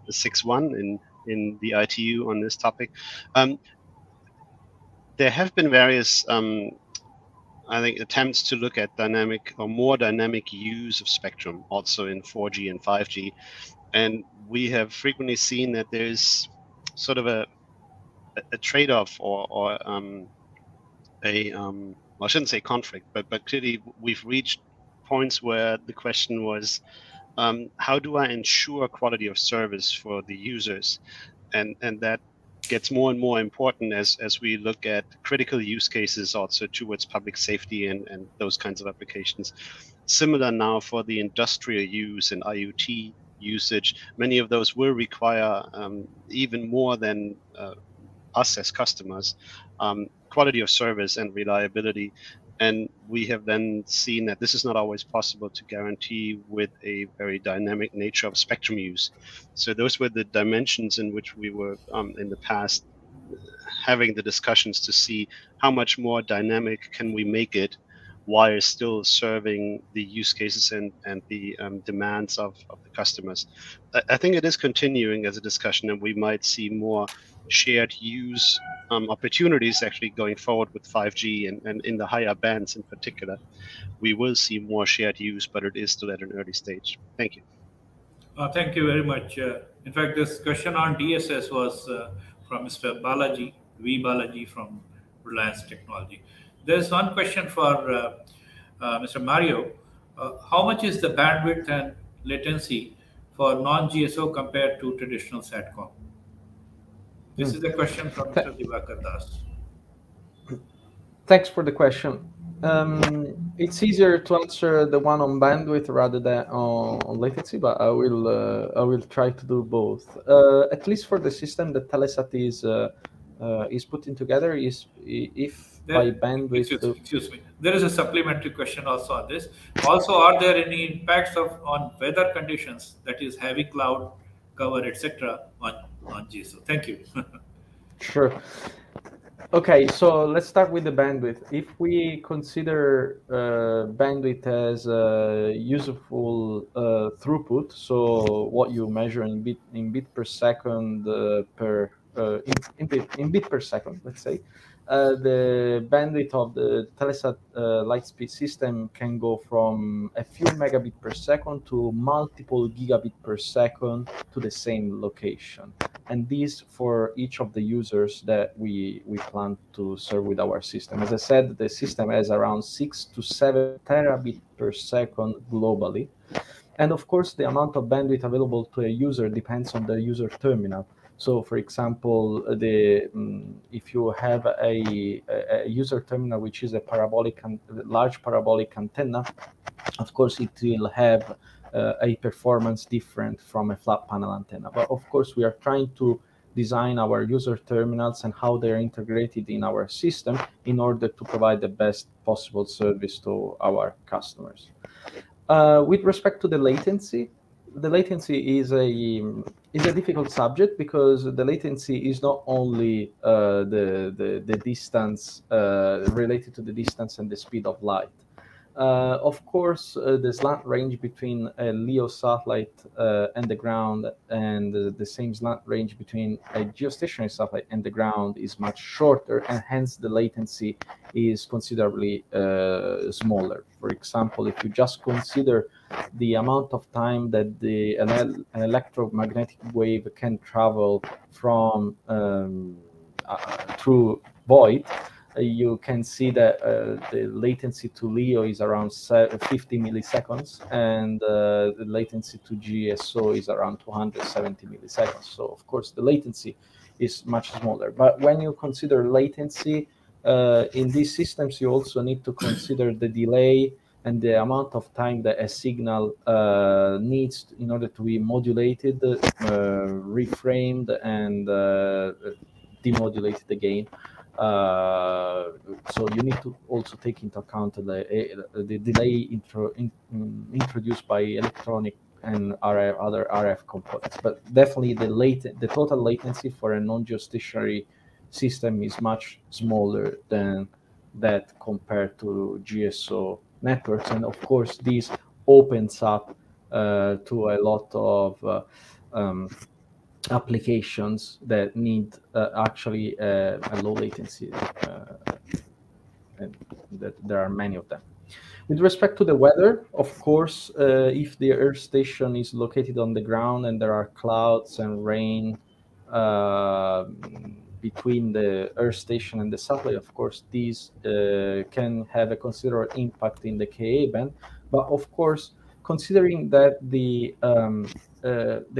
the 6-1 in the ITU on this topic. There have been various I think, attempts to look at dynamic or more dynamic use of spectrum also in 4G and 5G. And we have frequently seen that there's sort of a trade-off or well, I shouldn't say conflict, but clearly we've reached points where the question was, how do I ensure quality of service for the users? And that gets more and more important as we look at critical use cases also towards public safety and those kinds of applications. Similar now for the industrial use and IoT usage. Many of those will require even more than us as customers, quality of service and reliability. And we have then seen that this is not always possible to guarantee with a very dynamic nature of spectrum use. So those were the dimensions in which we were in the past having the discussions to see how much more dynamic can we make it while still serving the use cases and the demands of the customers. I think it is continuing as a discussion, and we might see more shared use opportunities actually going forward with 5G and in the higher bands in particular. We will see more shared use, but it is still at an early stage. Thank you. Thank you very much. In fact, this question on DSS was from Mr. Balaji, V. Balaji from Reliance Technology. There's one question for Mr. Mario. How much is the bandwidth and latency for non-GSO compared to traditional SATCOM? This is a question from Mr. Divakar Das. Thanks for the question. It's easier to answer the one on bandwidth rather than on latency, but I will try to do both. At least for the system that Telesat is putting together, is if by bandwidth. Excuse me. There is a supplementary question also on this. Also, are there any impacts on weather conditions, that is heavy cloud cover, etc., on GSO? Thank you. Sure. Okay, so let's start with the bandwidth. If we consider bandwidth as useful throughput, so what you measure in bit per second in bit per second, let's say, the bandwidth of the Telesat Lightspeed system can go from a few megabit per second to multiple gigabit per second to the same location. And these for each of the users that we plan to serve with our system. As I said, the system has around 6 to 7 terabit per second globally. And of course, the amount of bandwidth available to a user depends on the user terminal. So, for example, if you have a user terminal which is a large parabolic antenna, of course it will have a performance different from a flat panel antenna. But of course, we are trying to design our user terminals and how they're integrated in our system in order to provide the best possible service to our customers. With respect to the latency is a difficult subject, because the latency is not only the distance related to the distance and the speed of light. Of course, the slant range between a LEO satellite and the ground, and the same slant range between a geostationary satellite and the ground is much shorter, and hence the latency is considerably smaller. For example, if you just consider the amount of time that an electromagnetic wave can travel from through void, you can see that the latency to LEO is around 50 milliseconds, and the latency to GSO is around 270 milliseconds. So, of course, the latency is much smaller. But when you consider latency in these systems, you also need to consider the delay and the amount of time that a signal needs in order to be modulated, reframed, and demodulated again. So you need to also take into account the delay introduced by electronic and other RF components. But definitely the total latency for a non-geostationary system is much smaller than that compared to GSO networks. And of course, this opens up to a lot of applications that need actually a low latency, and that there are many of them. With respect to the weather, of course, if the Earth station is located on the ground and there are clouds and rain between the Earth station and the satellite, of course, these can have a considerable impact in the Ka band. But of course, considering that the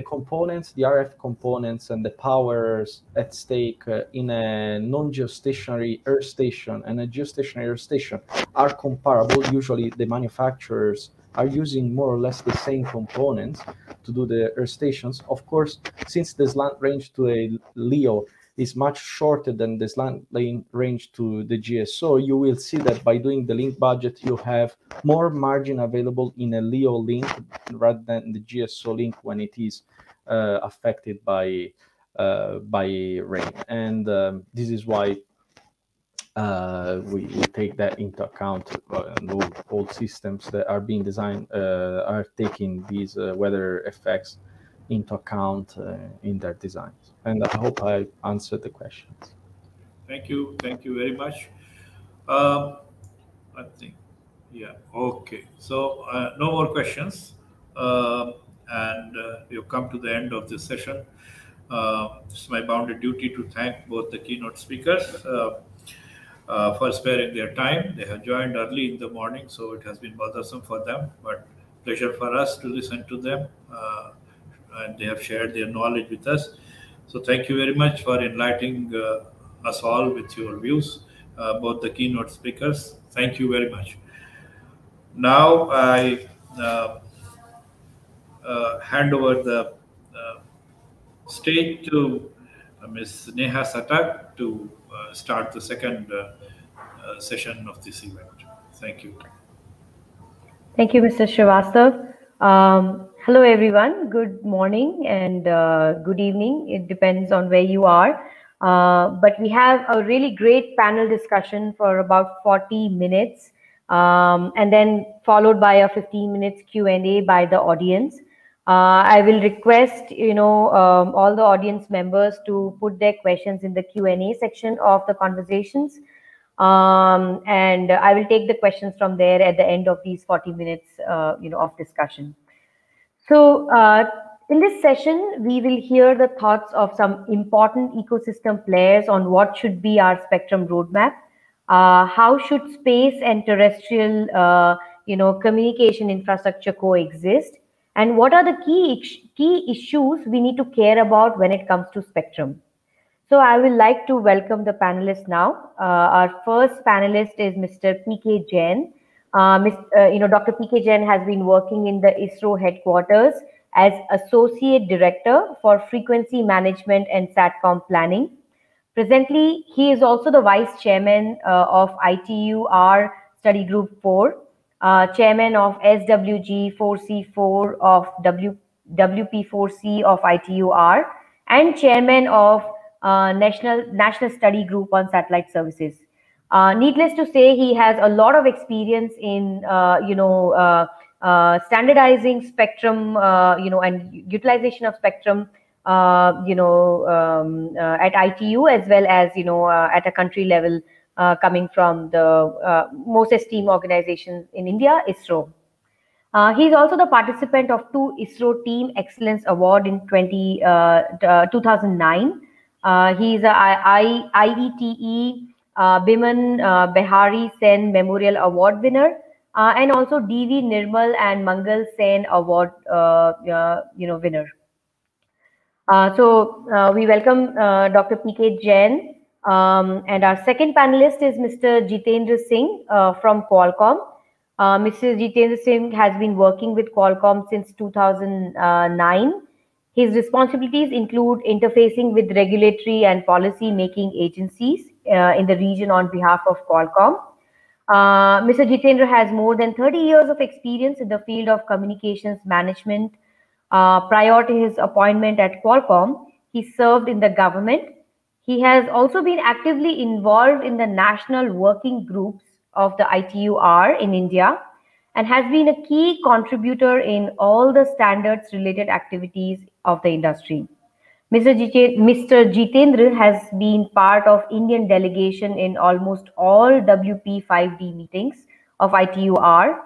components, the RF components, and the powers at stake in a non-geostationary Earth station and a geostationary Earth station are comparable, usually the manufacturers are using more or less the same components to do the Earth stations. Of course, since the slant range to a LEO is much shorter than the slant range to the GSO, you will see that by doing the link budget, you have more margin available in a LEO link rather than the GSO link when it is affected by rain. And this is why we take that into account. All systems that are being designed are taking these weather effects into account in their designs. And I hope I answered the questions. Thank you very much. I think, yeah, okay. So no more questions, and we've come to the end of this session. It's my bounden duty to thank both the keynote speakers for sparing their time. They have joined early in the morning, so it has been bothersome for them, but pleasure for us to listen to them, and they have shared their knowledge with us. So thank you very much for enlightening us all with your views, both the keynote speakers. Thank you very much. Now I hand over the stage to Ms. Neha Satak to start the second session of this event. Thank you. Thank you, Mr. Srivastav. Hello, everyone. Good morning and good evening. It depends on where you are. But we have a really great panel discussion for about 40 minutes, and then followed by a 15 minutes Q&A by the audience. I will request, all the audience members to put their questions in the Q&A section of the conversations. And I will take the questions from there at the end of these 40 minutes, of discussion. So in this session, we will hear the thoughts of some important ecosystem players on what should be our spectrum roadmap. How should space and terrestrial, communication infrastructure coexist? And what are the key issues we need to care about when it comes to spectrum? So I would like to welcome the panelists now. Our first panelist is Mr. P.K. Jain. Dr. P.K. Jain has been working in the Isro headquarters as Associate Director for Frequency Management and SATCOM Planning. Presently, he is also the Vice Chairman of ITU-R Study Group 4, Chairman of SWG 4C4 of WP4C of ITU-R, and Chairman of National Study Group on Satellite Services. Needless to say, he has a lot of experience in, standardizing spectrum, and utilization of spectrum, at ITU as well as, at a country level, coming from the most esteemed organization in India, ISRO. He's also the participant of 2 ISRO Team Excellence Award in 2009. He's a IETE Biman Behari Sen Memorial Award winner, and also DV Nirmal and Mangal Sen Award winner. We welcome Dr. P.K. Jain, and our second panelist is Mr. Jitendra Singh from Qualcomm. Mr. Jitendra Singh has been working with Qualcomm since 2009. His responsibilities include interfacing with regulatory and policy-making agencies in the region on behalf of Qualcomm. Mr. Jitendra has more than 30 years of experience in the field of communications management. Prior to his appointment at Qualcomm, he served in the government. He has also been actively involved in the national working groups of the ITUR in India and has been a key contributor in all the standards related activities of the industry. Mr. Jitendra has been part of Indian delegation in almost all WP5D meetings of ITUR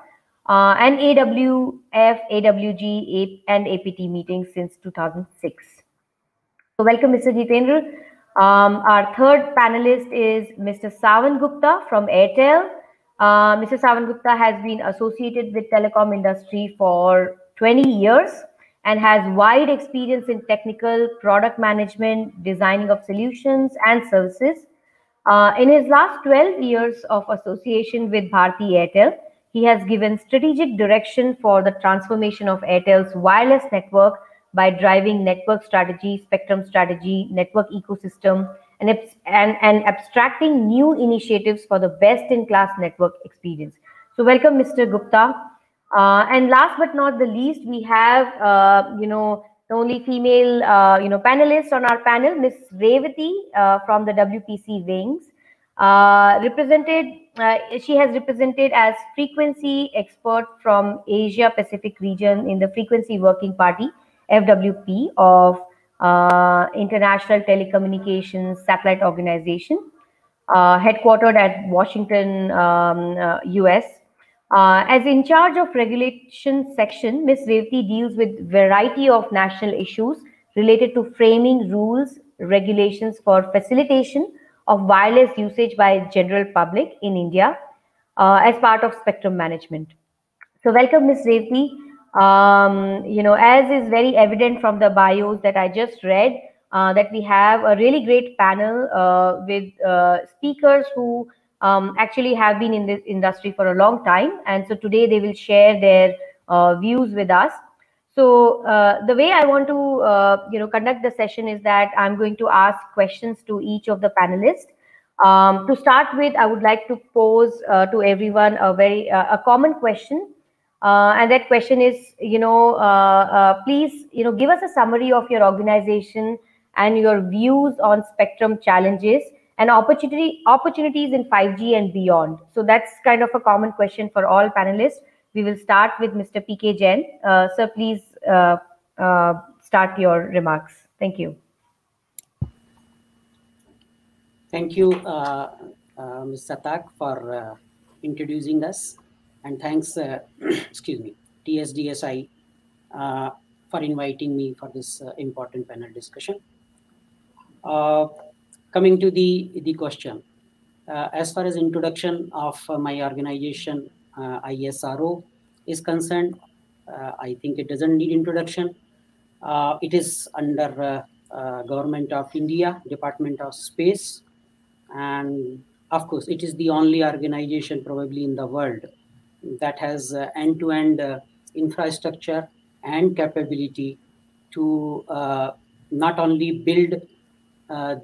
and AWF, AWG, and APT meetings since 2006. So welcome, Mr. Jitendra. Our third panelist is Mr. Savan Gupta from Airtel. Mr. Savan Gupta has been associated with telecom industry for 20 years and has wide experience in technical, product management, designing of solutions and services. In his last 12 years of association with Bharti Airtel, he has given strategic direction for the transformation of Airtel's wireless network by driving network strategy, spectrum strategy, network ecosystem, and abstracting new initiatives for the best-in-class network experience. So welcome, Mr. Gupta. And last but not the least, we have, the only female, panelist on our panel, Ms. Revati from the WPC Wings. She has represented as frequency expert from Asia Pacific region in the Frequency Working Party, FWP, of International Telecommunications Satellite Organization, headquartered at Washington, US. As in charge of regulation section, Ms. Revati deals with variety of national issues related to framing rules, regulations for facilitation of wireless usage by general public in India as part of spectrum management. So welcome, Ms. Revati. As is very evident from the bios that I just read, that we have a really great panel with speakers who actually have been in this industry for a long time. And so today they will share their views with us. So the way I want to conduct the session is that I'm going to ask questions to each of the panelists. To start with, I would like to pose to everyone a common question. And that question is, please, give us a summary of your organization and your views on spectrum challenges and opportunities in 5G and beyond. So that's kind of a common question for all panelists. We will start with Mr. P.K. Jain. Sir, please start your remarks. Thank you. Thank you, Ms. Satak, for introducing us. And thanks, excuse me, TSDSI for inviting me for this important panel discussion. Coming to the question, as far as introduction of my organization, ISRO, is concerned, I think it doesn't need introduction. It is under Government of India, Department of Space. And of course, it is the only organization probably in the world that has end-to-end infrastructure and capability to not only build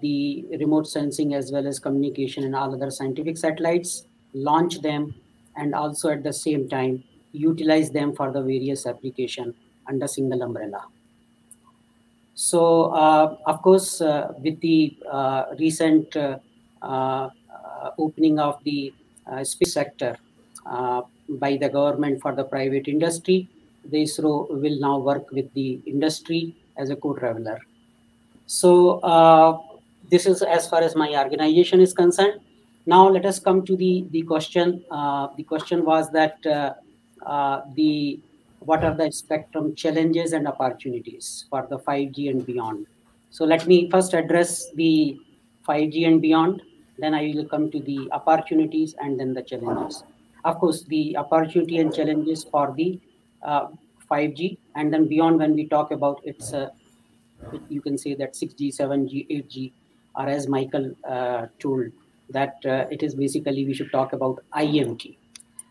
the remote sensing as well as communication and all other scientific satellites, launch them, and also at the same time utilize them for the various application under single umbrella. So of course, with the recent opening of the space sector by the government for the private industry, the ISRO will now work with the industry as a co-traveler. So this is as far as my organization is concerned. Now let us come to the question. The question was that what are the spectrum challenges and opportunities for the 5G and beyond? So let me first address the 5G and beyond, then I will come to the opportunities and then the challenges. Of course, the opportunity and challenges for the 5G, and then beyond, when we talk about its you can say that 6G, 7G, 8G, or as Michael told, that it is basically we should talk about IMT.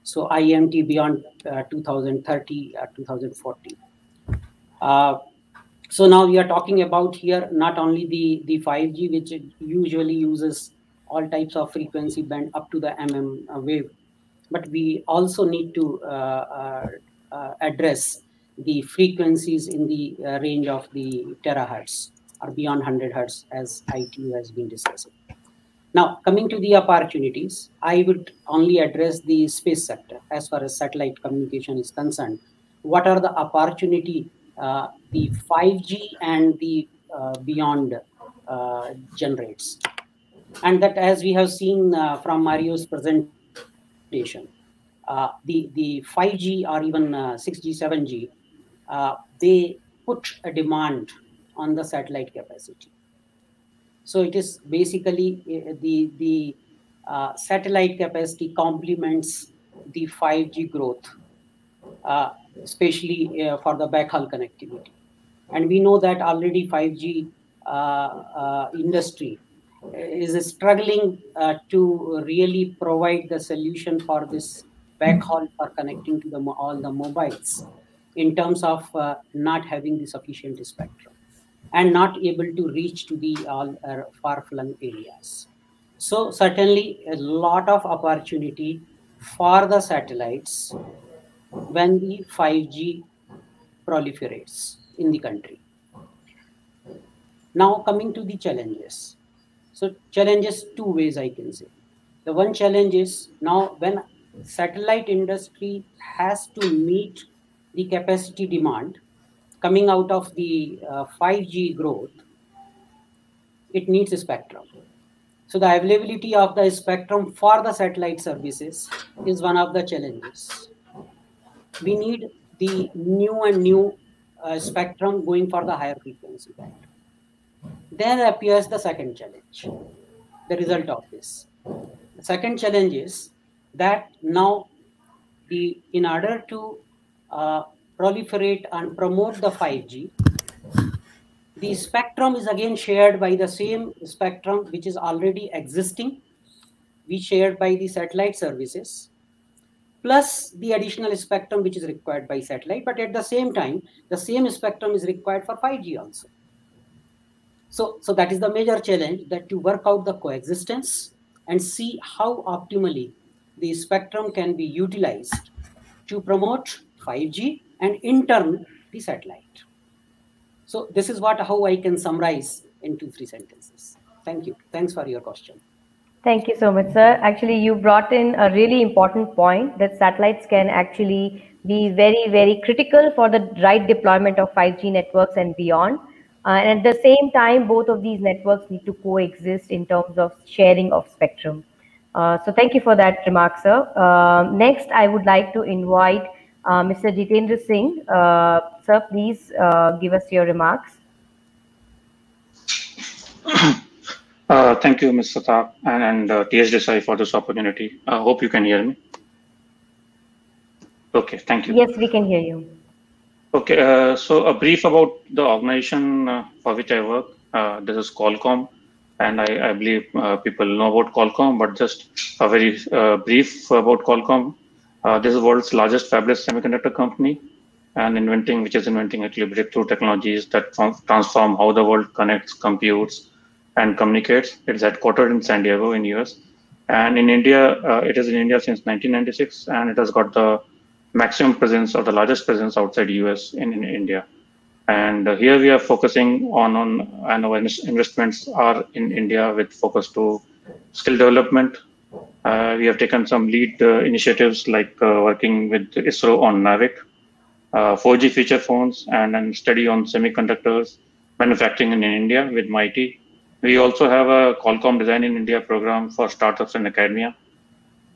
So IMT beyond 2030, 2040. So now we are talking about here not only the 5G, which usually uses all types of frequency band up to the wave, but we also need to address the frequencies in the range of the terahertz or beyond 100 hertz, as ITU has been discussing. Now, coming to the opportunities, I would only address the space sector as far as satellite communication is concerned. What are the opportunity the 5G and the beyond generates? And that, as we have seen from Mario's presentation, the 5G or even 6G, 7G, they put a demand on the satellite capacity. So it is basically the satellite capacity complements the 5G growth, especially for the backhaul connectivity. And we know that already 5G industry is struggling to really provide the solution for this backhaul for connecting to all the mobiles in terms of not having the sufficient spectrum and not able to reach to the far-flung areas. So certainly a lot of opportunity for the satellites when the 5G proliferates in the country. Now coming to the challenges. So challenges two ways I can say. The one challenge is now when satellite industry has to meet the capacity demand coming out of the 5G growth, it needs a spectrum. So the availability of the spectrum for the satellite services is one of the challenges. We need the new spectrum going for the higher frequency band. Then appears the second challenge, the result of this. The second challenge is that now in order to proliferate and promote the 5G, the spectrum is again shared by the same spectrum which is already existing, we shared by the satellite services, plus the additional spectrum which is required by satellite, but at the same time, the same spectrum is required for 5G also. So that is the major challenge, that to work out the coexistence and see how optimally the spectrum can be utilized to promote 5G and in turn the satellite. So this is how I can summarize in 2-3 sentences. Thank you. Thanks for your question. Thank you so much, sir. Actually, you brought in a really important point that satellites can actually be very, very critical for the right deployment of 5G networks and beyond. And at the same time, both of these networks need to coexist in terms of sharing of spectrum. So thank you for that remark, sir. Next, I would like to invite Mr. Jitendra Singh. Sir, please give us your remarks. Thank you, Ms. Sata and TS Desai for this opportunity. I hope you can hear me. Okay, thank you. Yes, we can hear you. Okay, so a brief about the organization for which I work. This is Qualcomm, and I believe people know about Qualcomm, but just a very brief about Qualcomm. This is the world's largest fabless semiconductor company, and which is inventing actually breakthrough technologies that transform how the world connects, computes, and communicates. It's headquartered in San Diego in US, and in India, it is in India since 1996, and it has got the maximum presence or the largest presence outside US in India. And here we are focusing on and our investments are in India with focus to skill development, We have taken some lead initiatives like working with Isro on NAVIC, 4G feature phones, and then study on semiconductors manufacturing in India with MIT. We also have a Qualcomm Design in India program for startups and academia,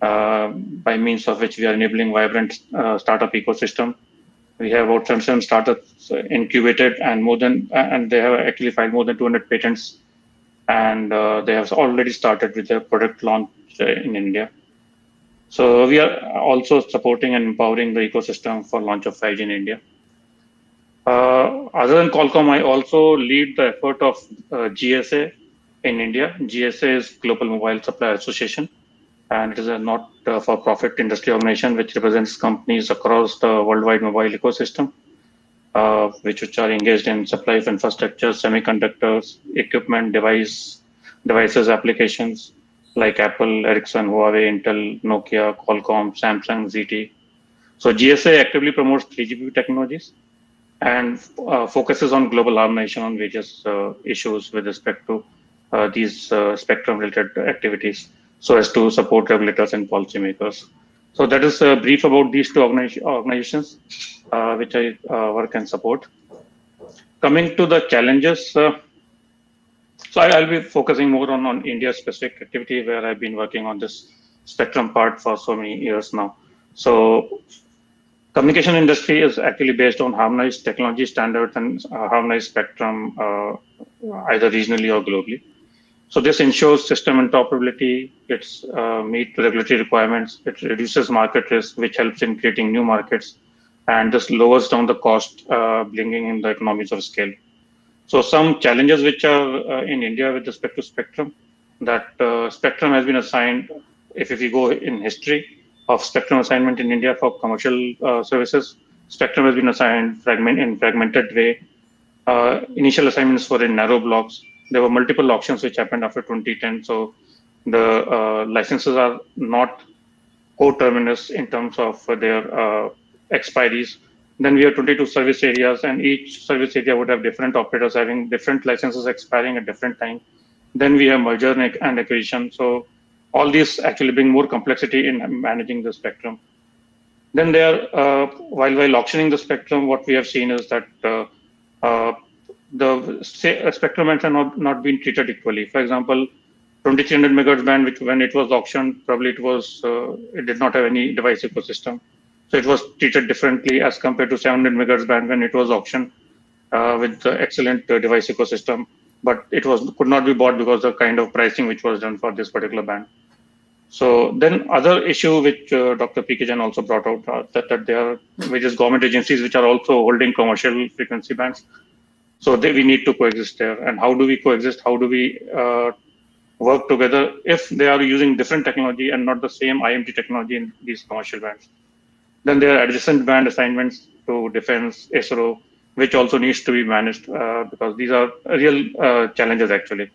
by means of which we are enabling vibrant startup ecosystem. We have about 77 startups incubated, and they have actually filed more than 200 patents, and they have already started with their product launch in India. So we are also supporting and empowering the ecosystem for launch of 5G in India. Other than Qualcomm, I also lead the effort of GSA in India. GSA is Global Mobile Supplier Association, and it is a not-for-profit industry organization which represents companies across the worldwide mobile ecosystem, which are engaged in supply of infrastructure, semiconductors, equipment, devices, applications like Apple, Ericsson, Huawei, Intel, Nokia, Qualcomm, Samsung, ZTE. So GSA actively promotes 3GPP technologies and focuses on global harmonization on various issues with respect to these spectrum-related activities, so as to support regulators and policymakers. So that is a brief about these two organizations which I work and support. Coming to the challenges, so I'll be focusing more on India-specific activity where I've been working on this spectrum part for so many years now. So communication industry is actually based on harmonized technology standards and harmonized spectrum, either regionally or globally. So this ensures system interoperability, it's meet regulatory requirements, it reduces market risk, which helps in creating new markets, and this lowers down the cost, bringing in the economies of scale. So some challenges which are in India with respect to spectrum, that spectrum has been assigned, if we go in history of spectrum assignment in India for commercial services, spectrum has been assigned in fragmented way. Initial assignments were in narrow blocks. There were multiple auctions which happened after 2010. So the licenses are not coterminous in terms of their expiries. Then we have 22 service areas, and each service area would have different operators having different licenses expiring at different time. Then we have merger and acquisition. So all these actually bring more complexity in managing the spectrum. Then there, while auctioning the spectrum, what we have seen is that the spectrum bands are not being treated equally. For example, 2300 megahertz band, which when it was auctioned, probably it did not have any device ecosystem. So it was treated differently as compared to 700 megahertz band when it was auctioned with the excellent device ecosystem, but it could not be bought because of the kind of pricing which was done for this particular band. So then other issue which Dr. P.K. Jain also brought out, that there are various government agencies which are also holding commercial frequency bands. So we need to coexist there. And how do we coexist? How do we work together if they are using different technology and not the same IMT technology in these commercial bands? Then there are adjacent band assignments to defense, Isro, which also needs to be managed because these are real challenges actually.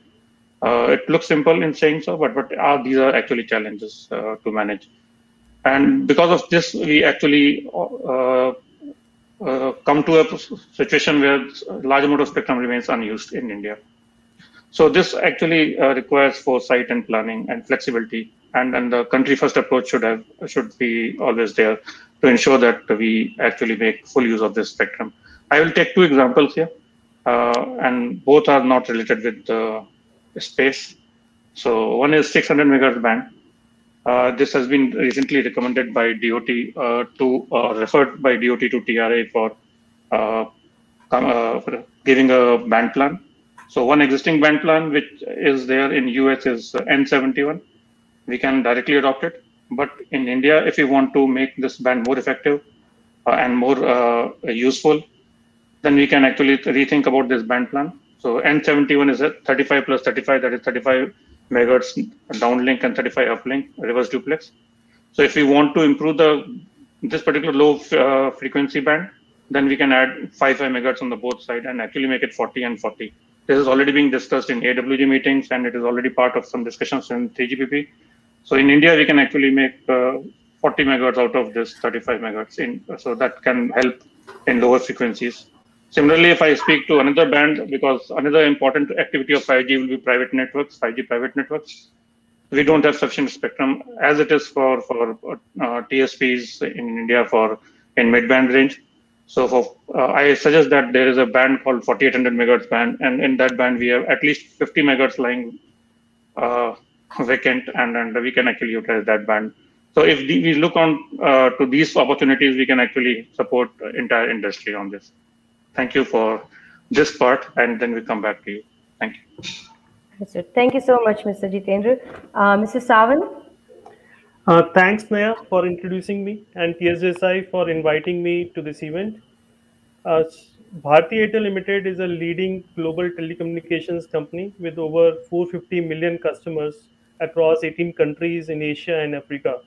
It looks simple in saying so, but these are actually challenges to manage. And because of this, we actually come to a situation where a large amount of spectrum remains unused in India. So this actually requires foresight and planning and flexibility, and the country-first approach should be always there to ensure that we actually make full use of this spectrum. I will take two examples here, and both are not related with space. So one is 600 megahertz band. This has been recently recommended by DOT referred by DOT to TRA for giving a band plan. So one existing band plan which is there in US is N71. We can directly adopt it. But in India, if we want to make this band more effective and more useful, then we can actually rethink about this band plan. So N71 is a 35 plus 35, that is 35 megahertz downlink and 35 uplink reverse duplex. So if we want to improve this particular low frequency band, then we can add 5 megahertz on the both side and actually make it 40 and 40. This is already being discussed in AWG meetings, and it is already part of some discussions in 3GPP. So in India, we can actually make 40 megahertz out of this 35 megahertz. So that can help in lower frequencies. Similarly, if I speak to another band, because another important activity of 5G will be private networks, 5G private networks. we don't have sufficient spectrum as it is for TSPs in India in mid-band range. So I suggest that there is a band called 4800 megahertz band, and in that band we have at least 50 megahertz lying vacant, and we can actually utilize that band. So if we look on to these opportunities, we can actually support entire industry on this. Thank you for this part, and then we come back to you. Thank you. Thank you so much, Mr. Jitendra. Mr. Savan? Thanks, Neha, for introducing me, and TSSI for inviting me to this event. Bharti Airtel Limited is a leading global telecommunications company with over 450 million customers across 18 countries in Asia and Africa.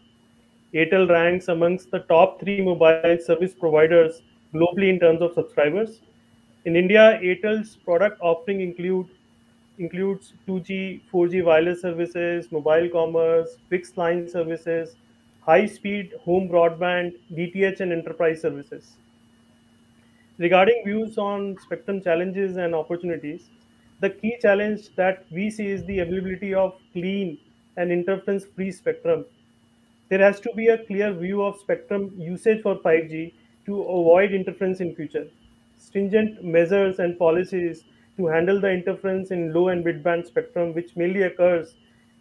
Airtel ranks amongst the top 3 mobile service providers globally in terms of subscribers. In India, Airtel's product offering includes 2G, 4G wireless services, mobile commerce, fixed line services, high-speed home broadband, DTH, and enterprise services. Regarding views on spectrum challenges and opportunities, the key challenge that we see is the availability of clean and interference-free spectrum. There has to be a clear view of spectrum usage for 5G to avoid interference in future. Stringent measures and policies to handle the interference in low and mid-band spectrum, which mainly occurs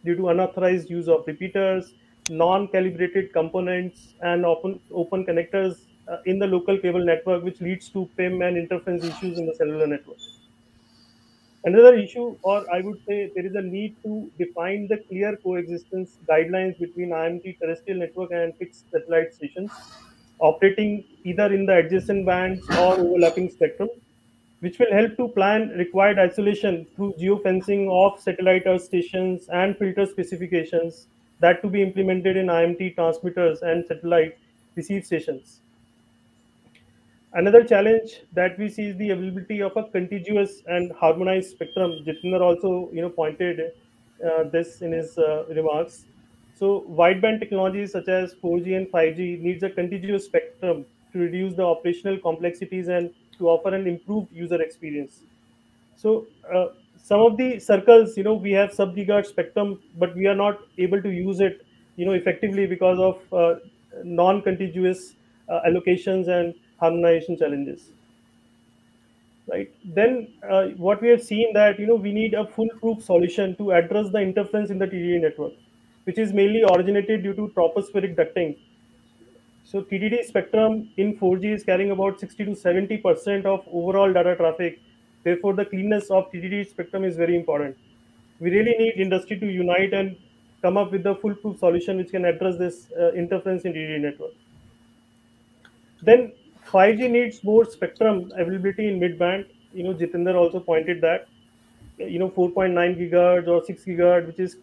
due to unauthorized use of repeaters, non-calibrated components, and open connectors in the local cable network, which leads to PIM and interference issues in the cellular network. Another issue, or I would say there is a need to define the clear coexistence guidelines between IMT terrestrial network and fixed satellite stations operating either in the adjacent bands or overlapping spectrum, which will help to plan required isolation through geofencing of satellite earth stations and filter specifications that to be implemented in IMT transmitters and satellite receive stations. Another challenge that we see is the availability of a contiguous and harmonized spectrum. Jitendra also, pointed this in his remarks. So wideband technologies such as 4G and 5G needs a contiguous spectrum to reduce the operational complexities and to offer an improved user experience. So some of the circles, we have sub-gigahertz spectrum, but we are not able to use it, effectively because of non-contiguous allocations and harmonization challenges. Right. Then what we have seen that we need a foolproof solution to address the interference in the TDD network, which is mainly originated due to tropospheric ducting. So TDD spectrum in 4G is carrying about 60 to 70% of overall data traffic. Therefore, the cleanness of TDD spectrum is very important. We really need industry to unite and come up with a foolproof solution which can address this interference in TDD network. Then 5G needs more spectrum availability in mid-band. Jitendra also pointed that, 4.9 gigahertz or 6 gigahertz, which is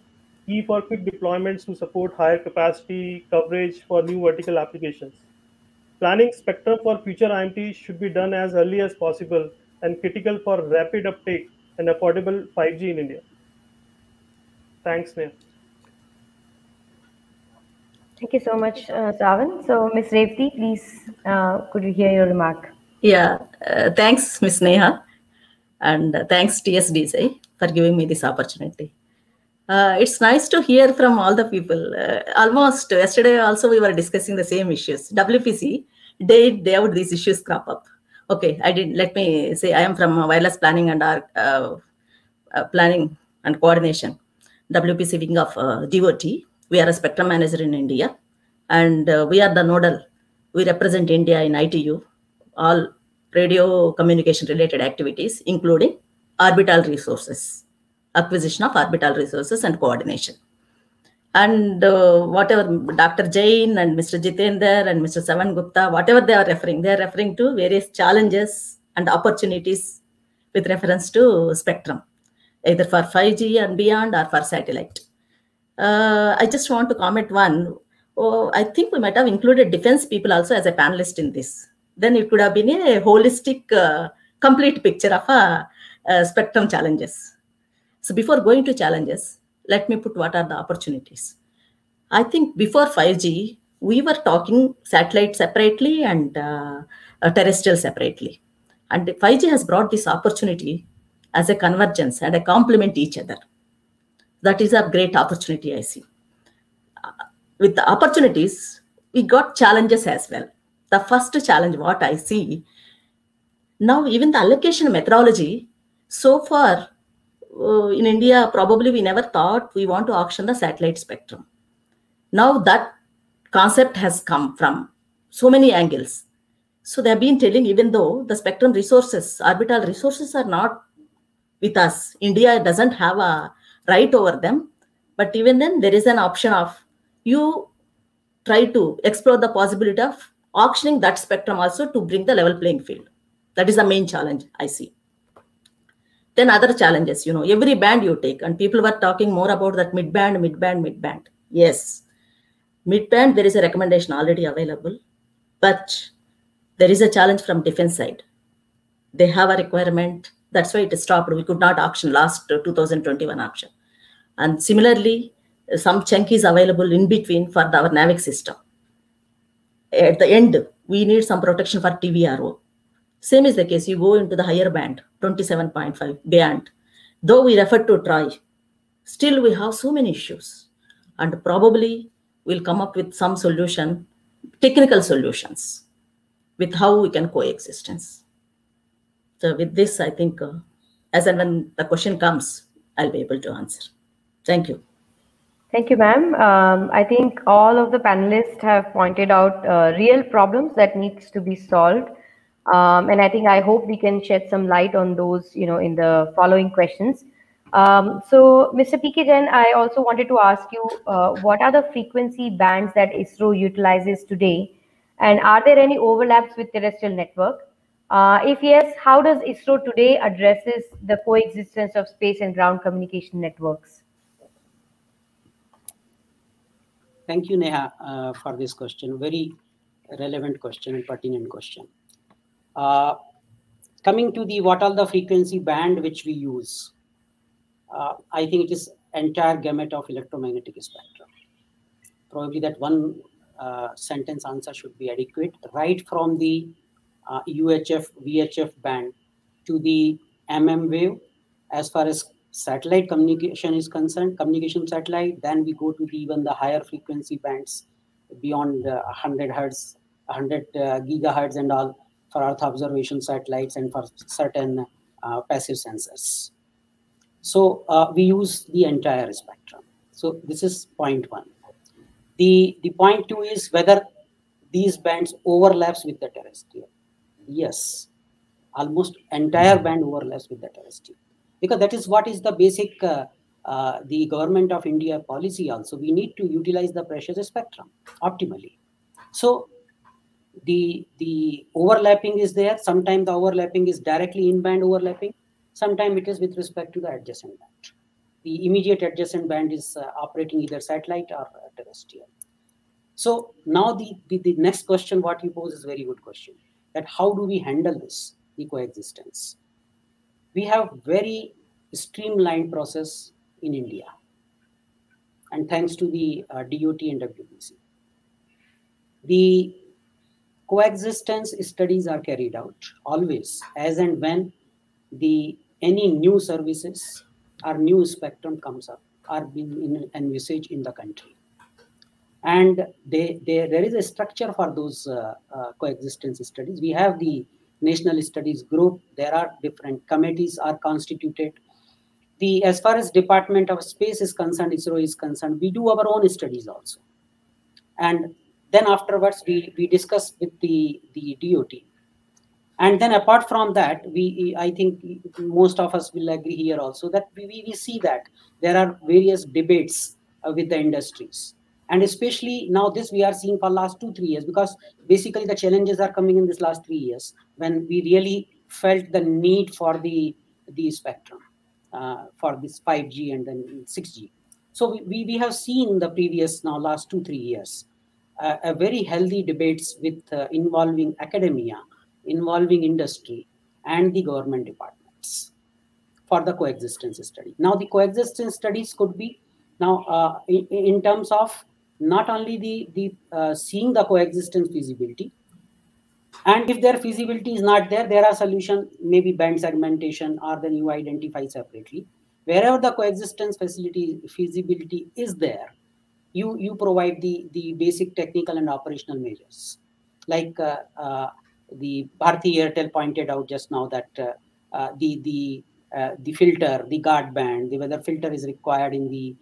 key for quick deployments to support higher capacity coverage for new vertical applications. Planning spectrum for future IMT should be done as early as possible and critical for rapid uptake and affordable 5G in India. Thanks, Neha. Thank you so much, Savan. So, Ms. Revati, please, could we hear your remark? Yeah, thanks, Ms. Neha, and thanks TSDJ for giving me this opportunity. It's nice to hear from all the people. Almost yesterday also we were discussing the same issues. WPC, day out these issues crop up. Okay, let me say I am from wireless planning and planning and coordination, WPC wing of DOT. We are a spectrum manager in India, and we are the nodal. We represent India in ITU, all radio communication related activities, including orbital resources, acquisition of orbital resources and coordination. And whatever Dr. Jain and Mr. Jitendra and Mr. Savan Gupta, whatever they are referring to various challenges and opportunities with reference to spectrum, either for 5G and beyond or for satellite. I just want to comment one. I think we might have included defense people also as a panelist in this. Then it could have been a holistic, complete picture of spectrum challenges. So before going to challenges, let me put what are the opportunities. I think before 5G, we were talking satellite separately and terrestrial separately. And 5G has brought this opportunity as a convergence and a complement each other. That is a great opportunity, I see. With the opportunities, we got challenges as well. The first challenge, what I see, now even the allocation methodology, so far in India, probably we never thought we want to auction the satellite spectrum. Now that concept has come from so many angles. So they have been telling, even though the spectrum resources, orbital resources are not with us, India doesn't have a right over them. But even then, there is an option of you try to explore the possibility of auctioning that spectrum also to bring the level playing field. That is the main challenge I see. Then other challenges, every band you take, and people were talking more about that mid-band. Yes, mid-band, there is a recommendation already available, but there is a challenge from defense side. They have a requirement. That's why it stopped. We could not auction last 2021 auction. And similarly, some chunk is available in between for our NAVIC system. At the end, we need some protection for TVRO. Same is the case. You go into the higher band, 27.5 band. Though we refer to try, still we have so many issues. And probably we'll come up with some solution, technical solutions, with how we can coexistence. So with this, I think, as and when the question comes, I'll be able to answer. Thank you. Thank you, ma'am. I think all of the panelists have pointed out real problems that needs to be solved. And I hope we can shed some light on those, in the following questions. So, Mr. PK Jain, I also wanted to ask you, what are the frequency bands that ISRO utilizes today? And are there any overlaps with terrestrial network? If yes, how does ISRO today addresses the coexistence of space and ground communication networks? Thank you, Neha, for this question. Very relevant question and pertinent question. Coming to the what are the frequency band which we use, I think it is entire gamut of electromagnetic spectrum. Probably that one sentence answer should be adequate, right from the UHF, VHF band to the MM wave. As far as satellite communication is concerned, communication satellite, then we go to even the higher frequency bands beyond 100 hertz, 100 gigahertz and all for Earth observation satellites and for certain passive sensors. So we use the entire spectrum. So this is point one. The point two is whether these bands overlaps with the terrestrial. Yes, almost entire band overlaps with the terrestrial, because that is what is the basic the government of India policy also. We need to utilize the precious spectrum optimally. So the overlapping is there. Sometimes the overlapping is directly in band overlapping. Sometimes it is with respect to the adjacent band. The immediate adjacent band is operating either satellite or terrestrial. So now the next question what you pose is a very good question, that how do we handle this, the coexistence? We have very streamlined process in India, and thanks to the DOT and WBC. The coexistence studies are carried out always as and when any new services or new spectrum comes up are being envisaged in the country. And there is a structure for those coexistence studies. We have the National Studies Group. There are different committees are constituted. As far as Department of Space is concerned, ISRO is concerned, we do our own studies also. And then afterwards, we discuss with the DOT. And then apart from that, I think most of us will agree here also that we see that there are various debates with the industries. And especially now this we are seeing for last 2-3 years, because basically the challenges are coming in this last 3 years when we really felt the need for the spectrum for this 5G and then 6G. So we have seen the previous now last 2-3 years a very healthy debates with involving academia, involving industry and the government departments for the coexistence study. Now the coexistence studies could be now in terms of not only the seeing the coexistence feasibility, and if their feasibility is not there, there are solutions, maybe band segmentation, or then you identify separately. wherever the coexistence feasibility is there, you provide the basic technical and operational measures. Like the Bharti Airtel pointed out just now that the filter, the guard band, the weather filter is required in the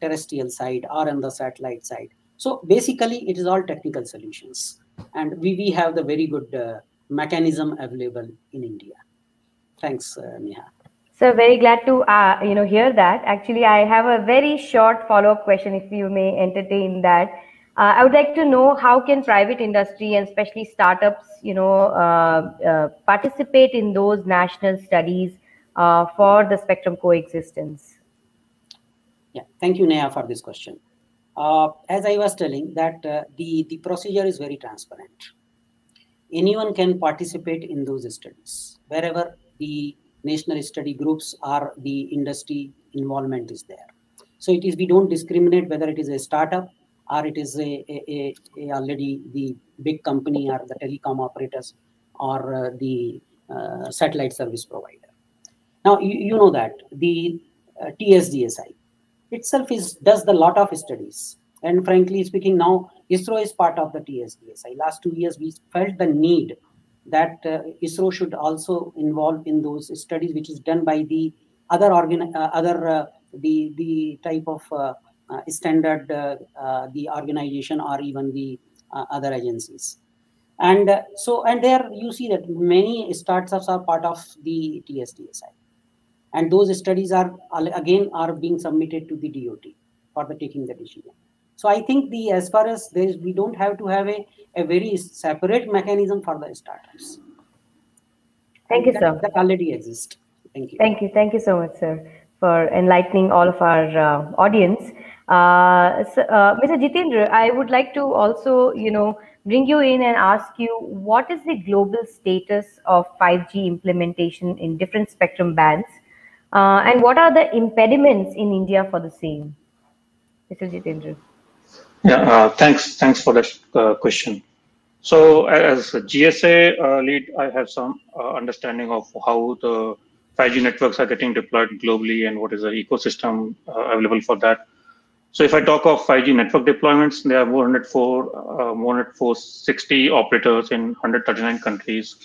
terrestrial side or on the satellite side. So basically, it is all technical solutions, and we have the very good mechanism available in India. Thanks, Neha. So very glad to hear that. Actually, I have a very short follow-up question, if you may entertain that. I would like to know, how can private industry and especially startups, participate in those national studies for the spectrum coexistence? Yeah, thank you, Neha, for this question. As I was telling, that the procedure is very transparent. Anyone can participate in those studies wherever the national study groups or the industry involvement is there. So we don't discriminate whether it is a startup or it is a already the big company or the telecom operators or the satellite service provider. Now you know that the TSDSI itself does the lot of studies, and frankly speaking, now Isro is part of the TSDSI. Last 2 years we felt the need that Isro should also involve in those studies, which is done by the other the type of standard the organization or even the other agencies. And and there you see that many startups are part of the TSDSI. And those studies are being submitted to the DOT for the taking the decision. So I think as far as we don't have to have a very separate mechanism for the startups. Thank you, sir. That already exists. Thank you. Thank you. Thank you so much, sir, for enlightening all of our audience. Mr. Jitendra, I would like to also, bring you in and ask you, what is the global status of 5G implementation in different spectrum bands? And what are the impediments in India for the same? Mr. Jitendra. Yeah, thanks for that question. So as a GSA lead, I have some understanding of how the 5G networks are getting deployed globally and what is the ecosystem available for that. So if I talk of 5G network deployments, there are more than 460 operators in 139 countries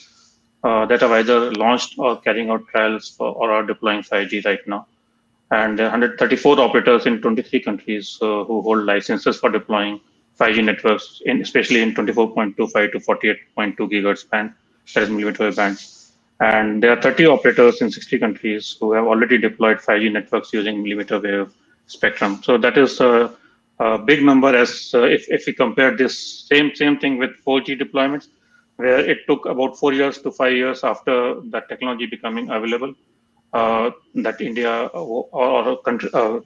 that have either launched or carrying out trials or are deploying 5G right now. And there are 134 operators in 23 countries who hold licenses for deploying 5G networks, especially in 24.25 to 48.2 gigahertz band, that is millimeter wave band. And there are 30 operators in 60 countries who have already deployed 5G networks using millimeter wave spectrum. So that is a big number as if we compare this same thing with 4G deployments, where it took about 4 years to 5 years after that technology becoming available, that India or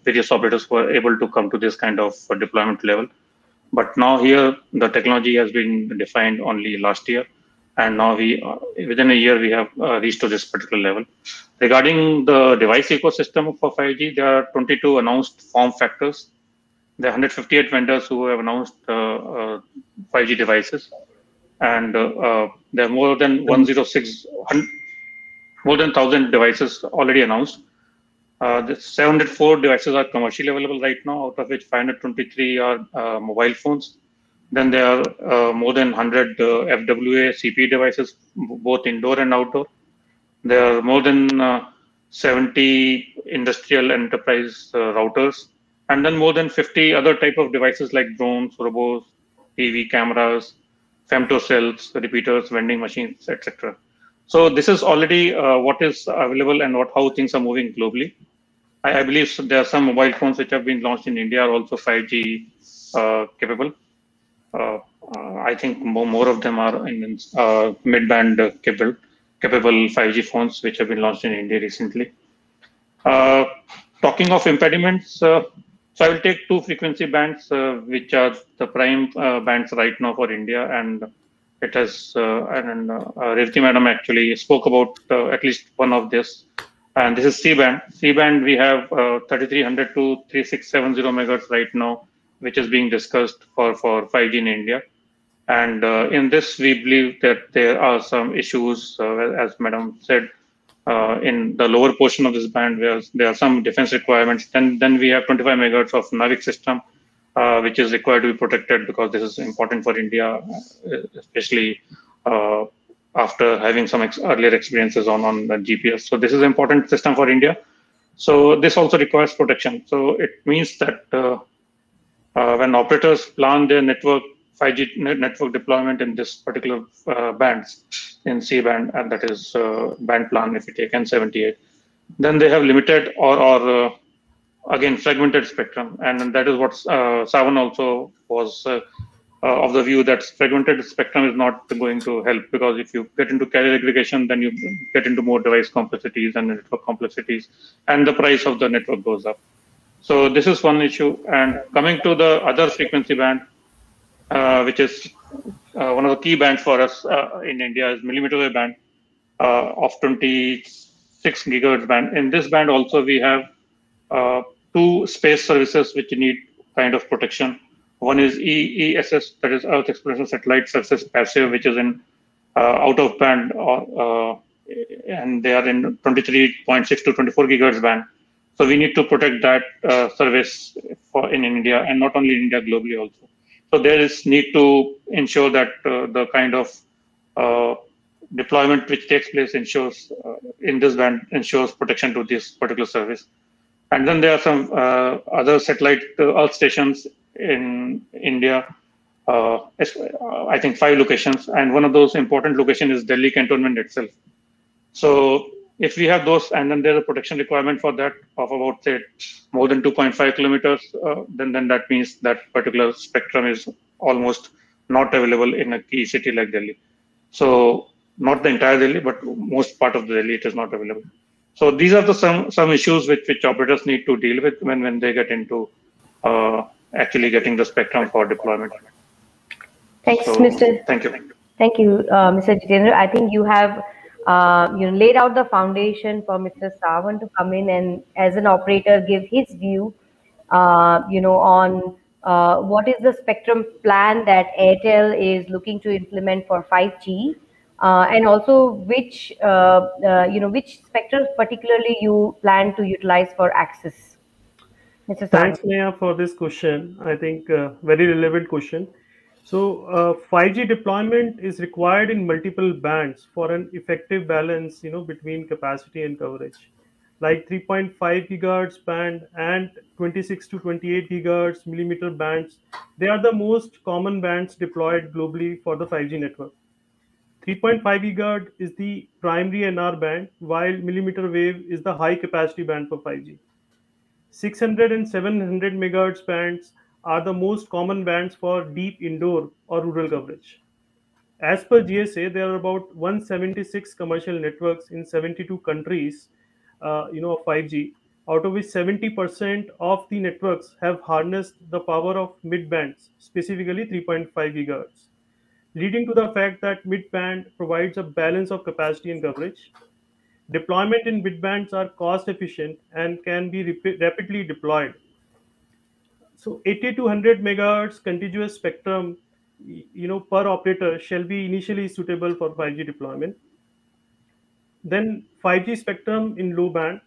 various operators were able to come to this kind of deployment level. But now here, the technology has been defined only last year. And now within a year, we have reached to this particular level. Regarding the device ecosystem for 5G, there are 22 announced form factors. There are 158 vendors who have announced 5G devices. And there are more than 1,000 devices already announced. The 704 devices are commercially available right now, out of which 523 are mobile phones. Then there are more than 100 FWA CPE devices, both indoor and outdoor. There are more than 70 industrial enterprise routers, and then more than 50 other type of devices like drones, robots, TV cameras, femtocells, repeaters, vending machines, etc. So this is already what is available and how things are moving globally. I believe there are some mobile phones which have been launched in India are also 5G capable. I think more of them are in mid-band capable 5G phones which have been launched in India recently. Talking of impediments, so I will take two frequency bands which are the prime bands right now for India, and it has Revati Madam actually spoke about at least one of this, and this is C-band. C-band we have 3300 to 3670 megahertz right now, which is being discussed for 5G in India. And in this, we believe that there are some issues, as Madam said, in the lower portion of this band where there are some defense requirements. Then we have 25 megahertz of NAVIC system, which is required to be protected because this is important for India, especially after having some earlier experiences on the GPS. So this is an important system for India. So this also requires protection. So it means that when operators plan their 5G network deployment in this particular bands, in C band, and that is band plan if you take N78, then they have limited or again fragmented spectrum, and that is what Savan also was of the view that fragmented spectrum is not going to help, because if you get into carrier aggregation, then you get into more device complexities and network complexities, and the price of the network goes up. So this is one issue. And coming to the other frequency band, which is one of the key bands for us in India, is millimeter wave band of 26 gigahertz band. In this band also we have two space services which need kind of protection. One is EESS, that is Earth Exploration Satellite Services Passive, which is in out of band, and they are in 23.6 to 24 gigahertz band. So we need to protect that service in India, and not only in India, globally also. So there is need to ensure that the kind of deployment which takes place ensures in this band ensures protection to this particular service. And then there are some other satellite Earth stations in India. I think 5 locations, and one of those important locations is Delhi cantonment itself. So if we have those, and then there's a protection requirement for that of about, say, more than 2.5 kilometers, then that means that particular spectrum is almost not available in a key city like Delhi. So not the entire Delhi, but most part of the Delhi, it is not available. So these are the some issues which operators need to deal with when they get into actually getting the spectrum for deployment. Thanks, so, Mr. Thank you. Thank you, Mr. Jitendra. I think you have laid out the foundation for Mr. Savan to come in and, as an operator, give his view, on what is the spectrum plan that Airtel is looking to implement for 5G, and also which which spectrum particularly you plan to utilize for access. Mr. Savan. Thanks, Neha, for this question. I think very relevant question. So 5G deployment is required in multiple bands for an effective balance, between capacity and coverage. Like 3.5 gigahertz band and 26 to 28 gigahertz millimeter bands, they are the most common bands deployed globally for the 5G network. 3.5 gigahertz is the primary NR band, while millimeter wave is the high capacity band for 5G. 600 and 700 megahertz bands are the most common bands for deep indoor or rural coverage. As per GSA, there are about 176 commercial networks in 72 countries, of 5G, out of which 70% of the networks have harnessed the power of mid bands, specifically 3.5 gigahertz, leading to the fact that mid band provides a balance of capacity and coverage. Deployment in mid bands are cost efficient and can be rapidly deployed. So 80 to 100 megahertz contiguous spectrum, per operator shall be initially suitable for 5G deployment. Then 5G spectrum in low band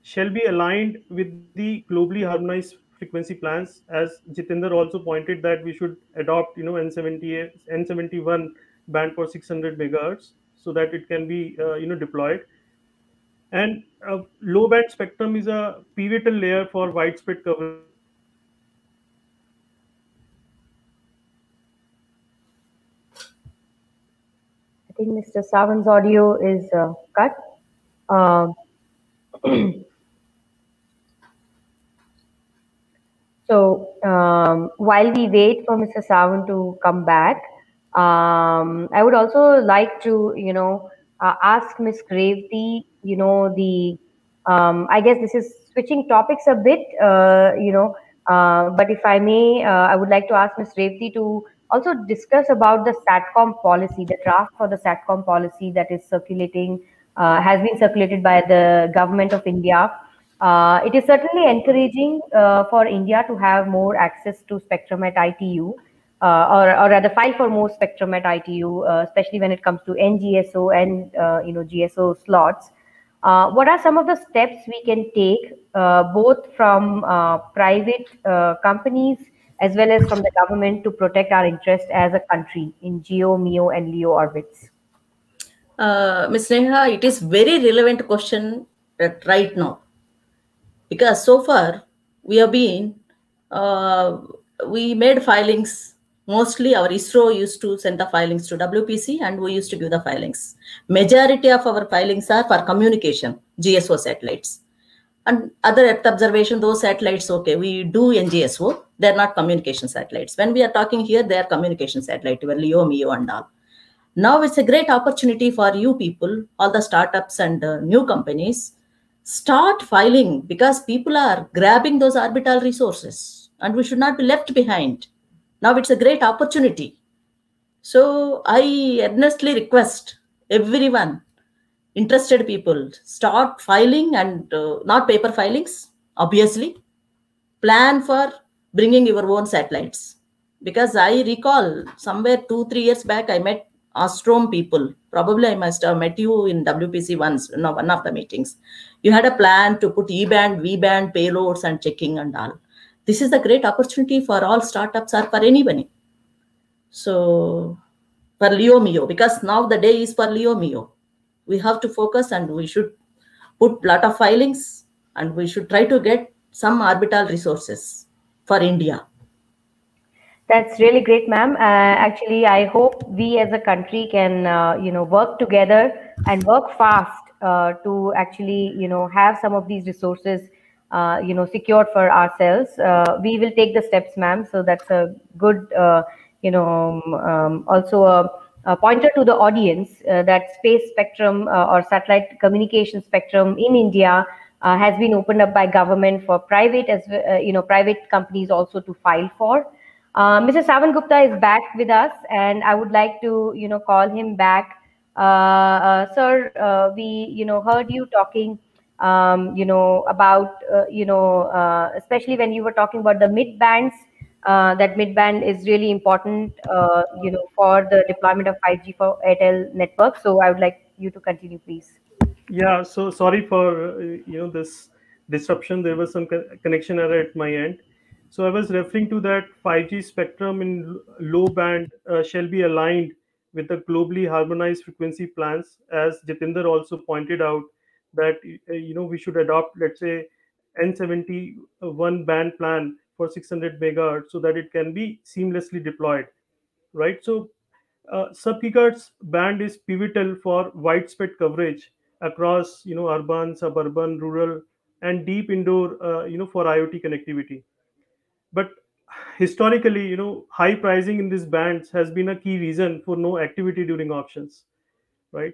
shall be aligned with the globally harmonized frequency plans. As Jitendra also pointed that we should adopt, N78, N71 band for 600 megahertz so that it can be, deployed. And low band spectrum is a pivotal layer for widespread coverage. I think Mr. Savan's audio is cut. So while we wait for Mr. Savan to come back, I would also like to, ask Ms. Revati, I guess this is switching topics a bit, but if I may, I would like to ask Ms. Revati to also discuss about the SATCOM policy, the draft for the SATCOM policy that is circulating, has been circulated by the government of India. It is certainly encouraging for India to have more access to spectrum at ITU, or rather file for more spectrum at ITU, especially when it comes to NGSO and GSO slots. What are some of the steps we can take, both from private companies as well as from the government, to protect our interest as a country in GEO, MEO, and LEO orbits? Ms. Neha, it is very relevant question right now, because so far we have been we made filings. Mostly our ISRO used to send the filings to WPC and we used to give the filings. Majority of our filings are for communication, GSO satellites. And other Earth observation, those satellites, okay, we do NGSO, they're not communication satellites. When we are talking here, they are communication satellite, LEO, MEO and all. Now it's a great opportunity for you people, all the startups and new companies, start filing, because people are grabbing those orbital resources and we should not be left behind. Now it's a great opportunity. So I earnestly request everyone, interested people, start filing, and not paper filings, obviously. Plan for bringing your own satellites. Because I recall somewhere 2-3 years back, I met Astrom people. Probably I must have met you in WPC once, one of the meetings. You had a plan to put E-band, V-band payloads and checking and all. This is a great opportunity for all startups or for anybody. So for LEO MEO, because now the day is for LEO MEO. We have to focus and we should put a lot of filings and we should try to get some orbital resources for India. That's really great, ma'am. Actually, I hope we as a country can, work together and work fast to actually, have some of these resources, secured for ourselves. We will take the steps, ma'am. So that's a good, also a pointer to the audience that space spectrum or satellite communication spectrum in India has been opened up by government for private private companies also to file for. Mr. Savan Gupta is back with us, and I would like to, call him back. Sir, we, heard you talking, about, especially when you were talking about the mid bands. That mid band is really important, for the deployment of 5G for Airtel network. So I would like you to continue, please. Yeah, so sorry for this disruption. There was some connection error at my end. So I was referring to that 5G spectrum in low band shall be aligned with the globally harmonized frequency plans, as Jatinder also pointed out that we should adopt, let's say, N71 band plan for 600 megahertz so that it can be seamlessly deployed, right? So sub-gigahertz band is pivotal for widespread coverage across urban, suburban, rural, and deep indoor for IoT connectivity. But historically, high pricing in these bands has been a key reason for no activity during auctions, right?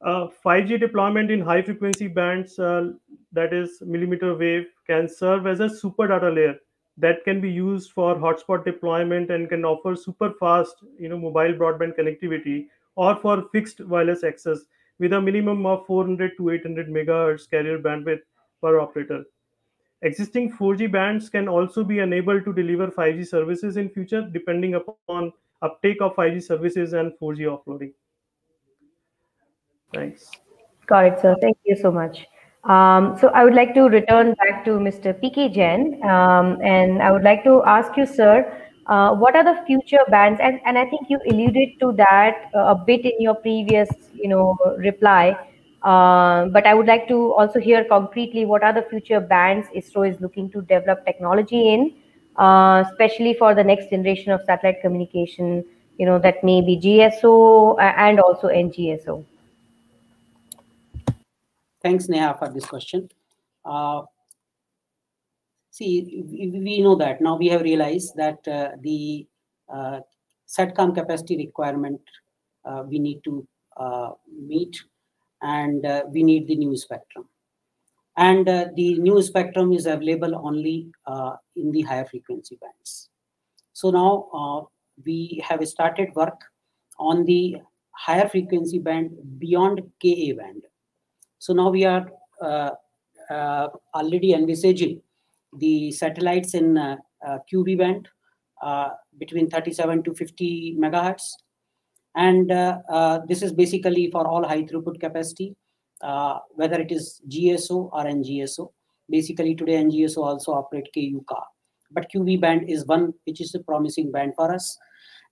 5G deployment in high frequency bands, that is millimeter wave, can serve as a super data layer that can be used for hotspot deployment and can offer super fast, mobile broadband connectivity, or for fixed wireless access with a minimum of 400 to 800 megahertz carrier bandwidth per operator. Existing 4G bands can also be enabled to deliver 5G services in future, depending upon uptake of 5G services and 4G offloading. Thanks. Got it, sir. Thank you so much. So I would like to return back to Mr. PK Jain, and I would like to ask you, sir, what are the future bands? And I think you alluded to that a bit in your previous, reply. But I would like to also hear concretely what are the future bands ISRO is looking to develop technology in, especially for the next generation of satellite communication, that may be GSO and also NGSO. Thanks, Neha, for this question. See, we know that now we have realized that the SATCOM capacity requirement we need to meet, and we need the new spectrum. And the new spectrum is available only in the higher frequency bands. So now we have started work on the higher frequency band beyond Ka band. So now we are already envisaging the satellites in QB band between 37 to 50 megahertz. And this is basically for all high throughput capacity. whether it is GSO or NGSO. Basically, today NGSO also operate KU-CA, but QV band is one which is a promising band for us.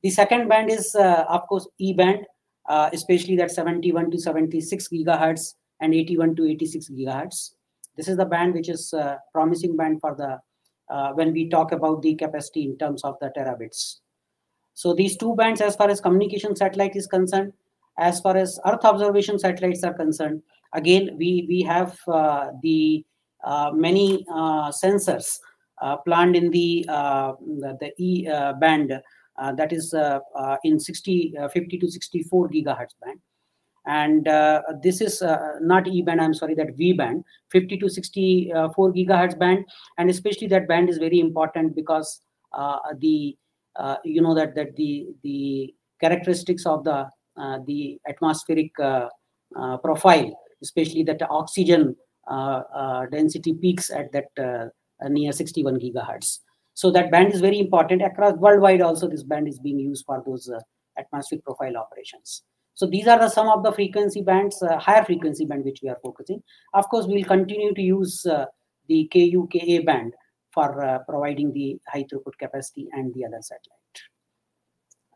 The second band is, of course, E band, especially that 71 to 76 gigahertz and 81 to 86 gigahertz. This is the band which is a promising band for the when we talk about the capacity in terms of the terabits. So these two bands, as far as communication satellite is concerned, as far as Earth observation satellites are concerned, again we have the many sensors planned in the E band, that is in 50 to 64 gigahertz band. And this is not E band, I'm sorry, that V band, 50 to 64 gigahertz band. And especially that band is very important because you know that the characteristics of the atmospheric profile, especially that oxygen density peaks at that near 61 gigahertz. So that band is very important across worldwide. Also, this band is being used for those atmospheric profile operations. So these are some of the frequency bands, higher frequency band, which we are focusing. Of course, we will continue to use the KU-Ka band for providing the high throughput capacity and the other satellite.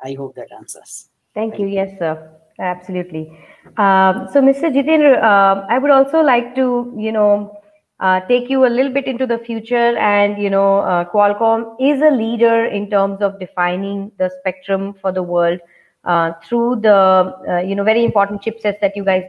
I hope that answers. Thank you. Yes, sir. Absolutely. So, Mr. Jitendra, I would also like to, take you a little bit into the future. And, Qualcomm is a leader in terms of defining the spectrum for the world through the, very important chipsets that you guys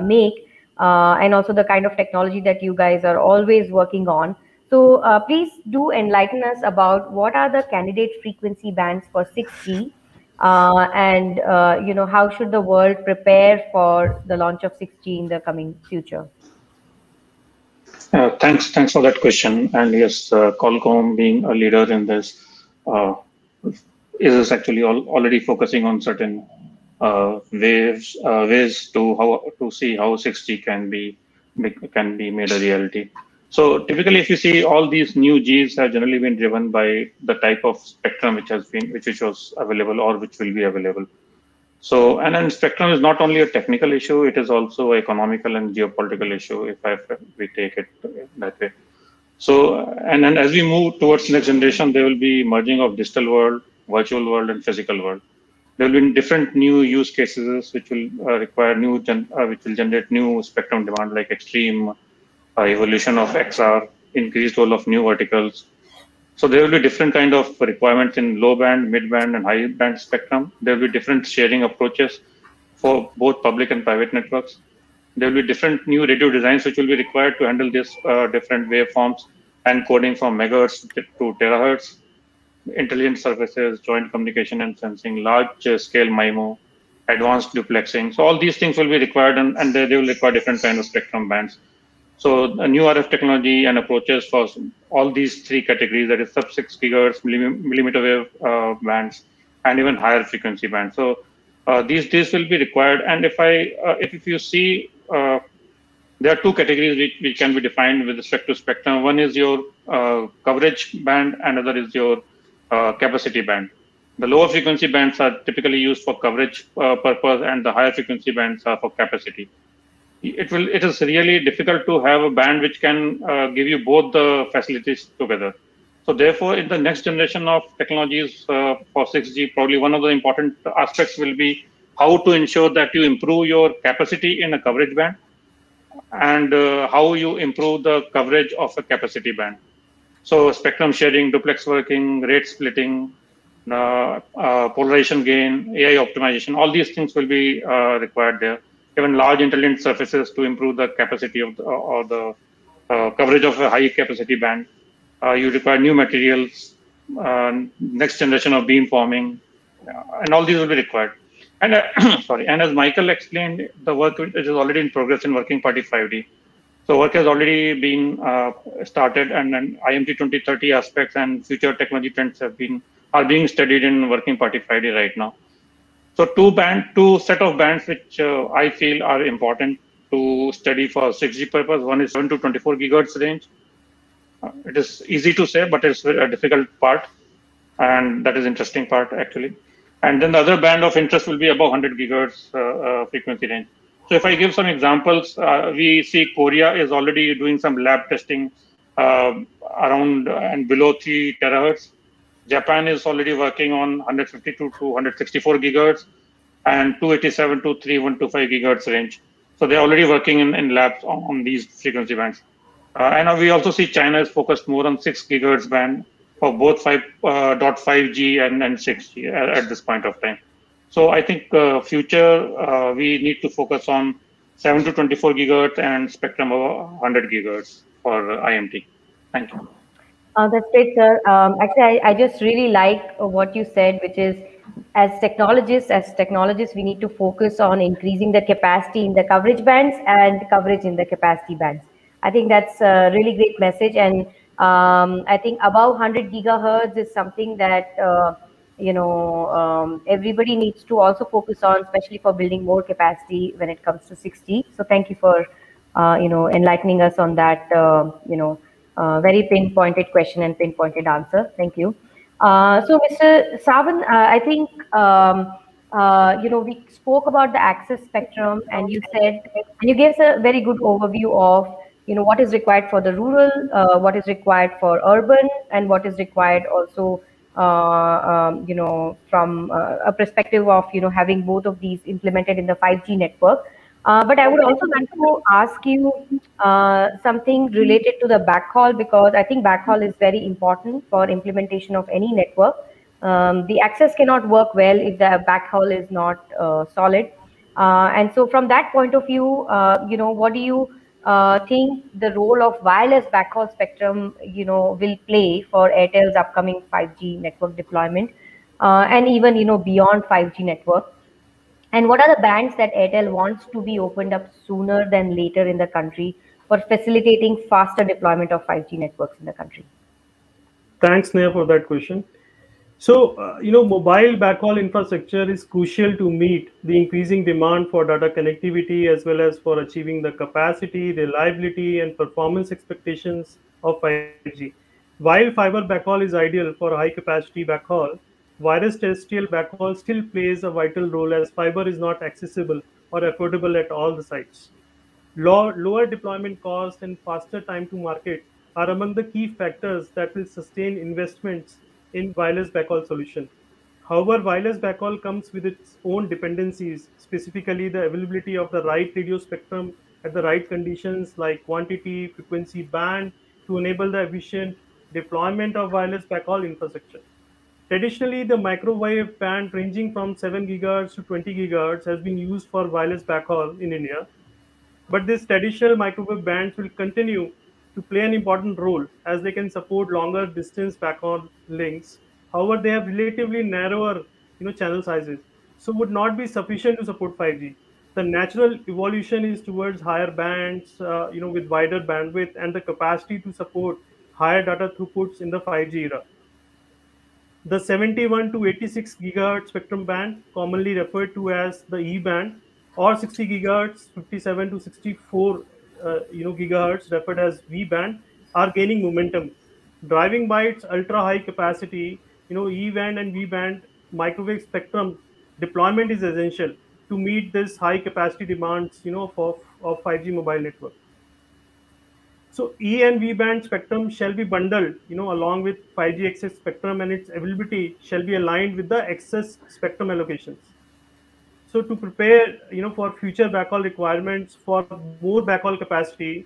make, and also the kind of technology that you guys are always working on. So please do enlighten us about what are the candidate frequency bands for 6G, and how should the world prepare for the launch of 6G in the coming future? Thanks for that question. And yes, Qualcomm being a leader in this is actually already focusing on certain ways to see how 6G can be made a reality. So typically, if you see, all these new Gs have generally been driven by the type of spectrum which was available or which will be available. So, and then spectrum is not only a technical issue; it is also an economical and geopolitical issue. If we take it that way. So, and then as we move towards next generation, there will be merging of digital world, virtual world, and physical world. There will be different new use cases which will require which will generate new spectrum demand, like extreme evolution of XR, increased role of new verticals. So there will be different kind of requirements in low band, mid band, and high band spectrum. There will be different sharing approaches for both public and private networks. There will be different new radio designs which will be required to handle this different waveforms and coding from megahertz to terahertz, intelligent services, joint communication and sensing, large scale MIMO, advanced duplexing. So all these things will be required, and they will require different kind of spectrum bands. So a new RF technology and approaches for all these three categories, that is sub-6 gigahertz, millimeter wave bands, and even higher frequency bands. So these will be required. And if you see, there are two categories which can be defined with respect to spectrum. One is your coverage band, and another is your capacity band. The lower frequency bands are typically used for coverage purpose, and the higher frequency bands are for capacity. It is really difficult to have a band which can give you both the facilities together. So therefore, in the next generation of technologies for 6G, probably one of the important aspects will be how to ensure that you improve your capacity in a coverage band, and how you improve the coverage of a capacity band. So spectrum sharing, duplex working, rate splitting, polarization gain, AI optimization, all these things will be required there. Even large intelligent surfaces to improve the capacity of the coverage of a high capacity band. You require new materials, next generation of beamforming, and all these will be required. And sorry, and as Michael explained, the work is already in progress in Working Party 5D. So work has already been started, and then IMT 2030 aspects and future technology trends are being studied in Working Party 5D right now. So two set of bands which I feel are important to study for 6G purpose. One is 7 to 24 gigahertz range. It is easy to say, but it's a difficult part, and that is interesting part actually. And then the other band of interest will be above 100 gigahertz frequency range. So if I give some examples, we see Korea is already doing some lab testing around and below 3 terahertz. Japan is already working on 152 to 164 gigahertz and 287 to 3125 gigahertz range. So they're already working in labs on these frequency bands. And we also see China is focused more on 6 gigahertz band for both 5.5G and 6G at this point of time. So I think future we need to focus on 7 to 24 gigahertz and spectrum of 100 gigahertz for IMT. Thank you. That's great, sir. Actually, I just really like what you said, which is as technologists, we need to focus on increasing the capacity in the coverage bands and coverage in the capacity bands. I think that's a really great message. And I think above 100 gigahertz is something that, everybody needs to also focus on, especially for building more capacity when it comes to 6G. So thank you for, enlightening us on that, very pinpointed question and pinpointed answer. Thank you. So, Mr. Savan, I think, we spoke about the access spectrum, and you gave us a very good overview of, what is required for the rural, what is required for urban, and what is required also, from a perspective of, having both of these implemented in the 5G network. But I would also like to ask you something related to the backhaul, because I think backhaul is very important for implementation of any network. The access cannot work well if the backhaul is not solid. And so from that point of view, what do you think the role of wireless backhaul spectrum, will play for Airtel's upcoming 5G network deployment, and even, beyond 5G network? And what are the bands that Airtel wants to be opened up sooner than later in the country for facilitating faster deployment of 5G networks in the country? Thanks, Neha, for that question. So, mobile backhaul infrastructure is crucial to meet the increasing demand for data connectivity, as well as for achieving the capacity, reliability, and performance expectations of 5G. While fiber backhaul is ideal for high capacity backhaul, wireless terrestrial backhaul still plays a vital role, as fiber is not accessible or affordable at all the sites. Lower deployment cost and faster time to market are among the key factors that will sustain investments in wireless backhaul solution. However, wireless backhaul comes with its own dependencies, specifically the availability of the right radio spectrum at the right conditions like quantity, frequency band to enable the efficient deployment of wireless backhaul infrastructure. Traditionally, the microwave band ranging from 7 gigahertz to 20 gigahertz has been used for wireless backhaul in India, but these traditional microwave bands will continue to play an important role as they can support longer distance backhaul links. However, they have relatively narrower channel sizes, so would not be sufficient to support 5G. The natural evolution is towards higher bands, with wider bandwidth and the capacity to support higher data throughputs in the 5G era. The 71 to 86 gigahertz spectrum band, commonly referred to as the E band, or 60 gigahertz, 57 to 64 gigahertz, referred as V band, are gaining momentum. Driving by its ultra high capacity, E band and V band microwave spectrum deployment is essential to meet this high capacity demands, of 5G mobile network. So E and V band spectrum shall be bundled, along with 5G access spectrum, and its availability shall be aligned with the excess spectrum allocations. So to prepare, for future backhaul requirements for more backhaul capacity,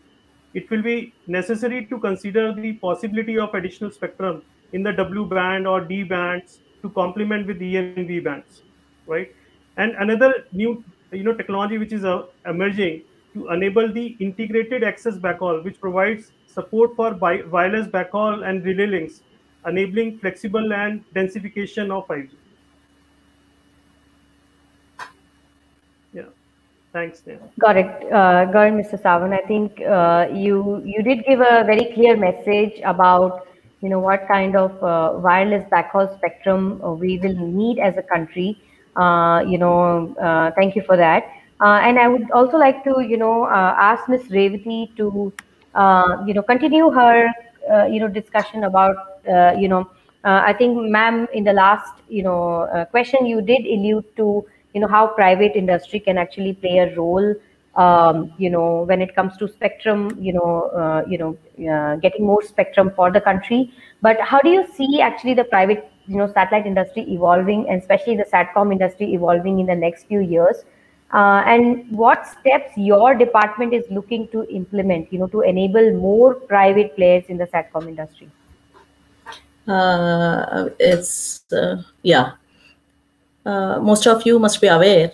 it will be necessary to consider the possibility of additional spectrum in the W band or D bands to complement with E and V bands, right? And another new, technology which is emerging to enable the integrated access backhaul, which provides support for wireless backhaul and relay links, enabling flexible and densification of 5G. Yeah, thanks, Neha. Got it, Mr. Savan. I think you did give a very clear message about what kind of wireless backhaul spectrum we will need as a country. Thank you for that. And I would also like to ask Ms. Revati to continue her discussion about I think, ma'am, in the last question you did allude to how private industry can actually play a role when it comes to spectrum, getting more spectrum for the country. But how do you see actually the private, satellite industry evolving, and especially the SATCOM industry evolving in the next few years? And what steps your department is looking to implement, to enable more private players in the SATCOM industry? Most of you must be aware,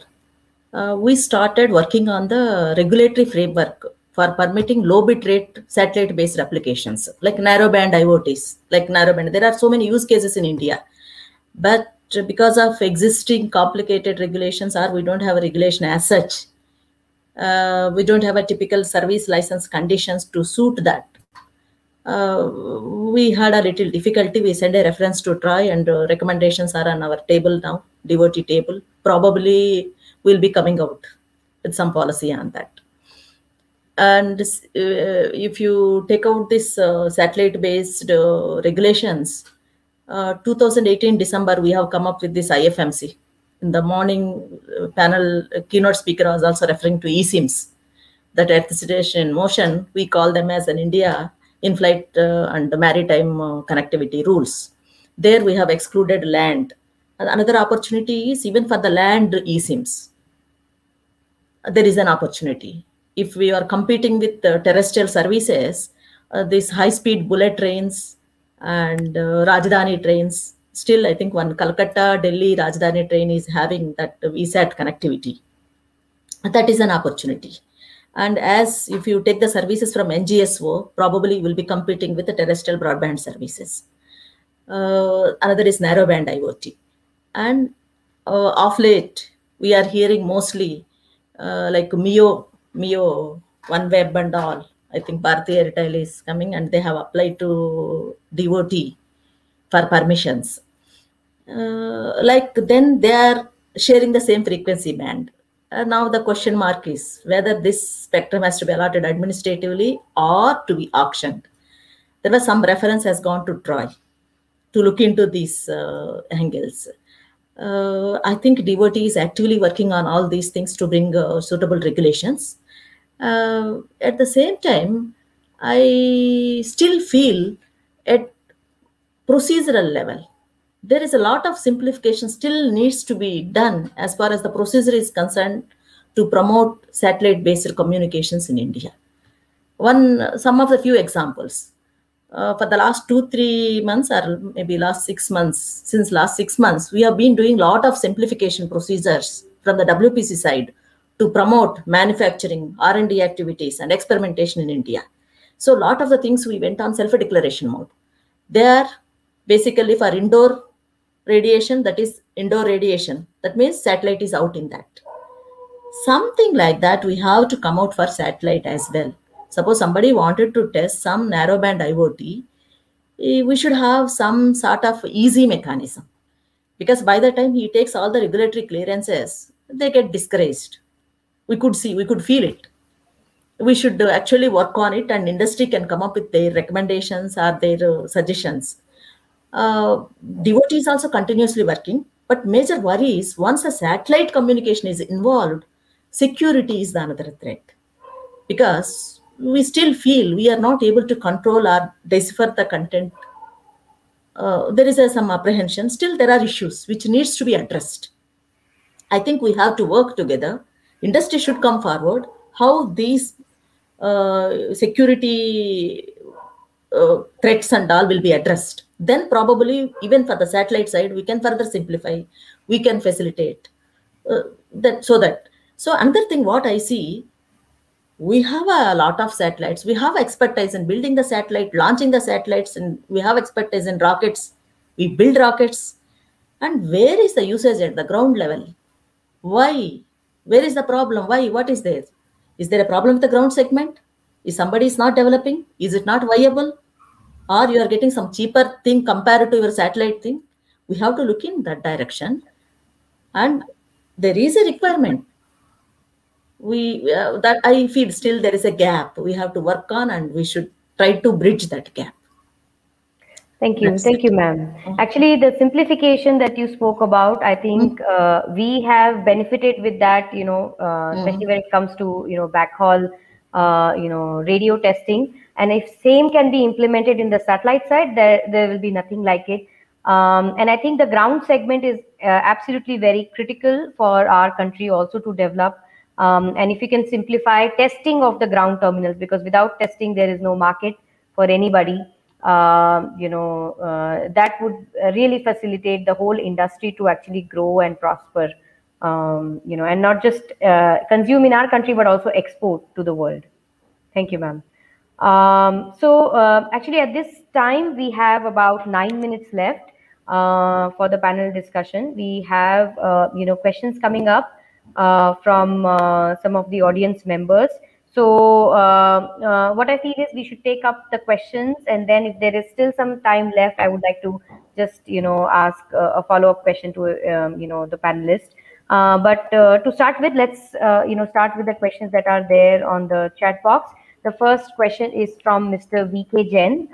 we started working on the regulatory framework for permitting low bit rate satellite based applications like narrowband IoTs, like narrowband. There are so many use cases in India, but because of existing complicated regulations, or we don't have a regulation as such, we don't have a typical service license conditions to suit that. We had a little difficulty. We sent a reference to TROI, and recommendations are on our table now, devotee table. Probably will be coming out with some policy on that. And if you take out this satellite-based regulations, 2018 December, we have come up with this IFMC. In the morning panel, keynote speaker was also referring to eSIMs, that Earth Station in Motion. We call them as an India in-flight and maritime connectivity rules. There we have excluded land. And another opportunity is even for the land eSIMs. There is an opportunity. If we are competing with terrestrial services, these high-speed bullet trains and Rajdhani trains, still I think one Calcutta, Delhi Rajdhani train is having that VSAT connectivity. That is an opportunity. And as if you take the services from NGSO, probably you will be competing with the terrestrial broadband services. Another is narrowband IoT. And of late, we are hearing mostly like Mio, OneWeb and all. I think Bharti Airtel is coming, and they have applied to DOT for permissions. Then they are sharing the same frequency band. Now the question mark is whether this spectrum has to be allotted administratively or to be auctioned. There was some reference has gone to TROI to look into these angles. I think DOT is actively working on all these things to bring suitable regulations. At the same time, I still feel at procedural level, there is a lot of simplification still needs to be done as far as the procedure is concerned to promote satellite-based communications in India. Some of the few examples. For the last 2-3 months, or maybe last 6 months, since last 6 months, we have been doing a lot of simplification procedures from the WPC side to promote manufacturing, R&D activities, and experimentation in India. So a lot of the things we went on self-declaration mode. They are basically for indoor radiation, that is indoor radiation. That means satellite is out in that. Something like that we have to come out for satellite as well. Suppose somebody wanted to test some narrowband IoT, we should have some sort of easy mechanism. Because by the time he takes all the regulatory clearances, they get discouraged. We could feel it. We should actually work on it, and industry can come up with their recommendations or their suggestions. DOT is also continuously working, but major worry is once a satellite communication is involved, security is the another threat. Because we still feel we are not able to control or decipher the content. There is some apprehension. Still, there are issues which needs to be addressed. I think we have to work together. Industry should come forward. How these security threats and all will be addressed. Then probably even for the satellite side, we can further simplify. We can facilitate So another thing, what I see, we have a lot of satellites. We have expertise in building the satellite, launching the satellites, and we have expertise in rockets. We build rockets. And where is the usage at the ground level? Why? Where is the problem? Why? What is there? Is there a problem with the ground segment? Is somebody is not developing? Is it not viable? Or you are getting some cheaper thing compared to your satellite thing? We have to look in that direction. And there is a requirement. That I feel still there is a gap we have to work on, and we should try to bridge that gap. Thank you, ma'am. Actually, the simplification that you spoke about, I think we have benefited with that, especially when it comes to, backhaul, radio testing. And if same can be implemented in the satellite side, there will be nothing like it. And I think the ground segment is absolutely very critical for our country also to develop. And if you can simplify testing of the ground terminals, because without testing, there is no market for anybody. That would really facilitate the whole industry to actually grow and prosper, and not just consume in our country, but also export to the world. Thank you, ma'am. Actually, at this time, we have about 9 minutes left for the panel discussion. We have, questions coming up from some of the audience members. So what I feel is we should take up the questions, and then if there is still some time left, I would like to just, ask a follow-up question to, the panelists. But to start with, let's, start with the questions that are there on the chat box. The first question is from Mr. VK Jain,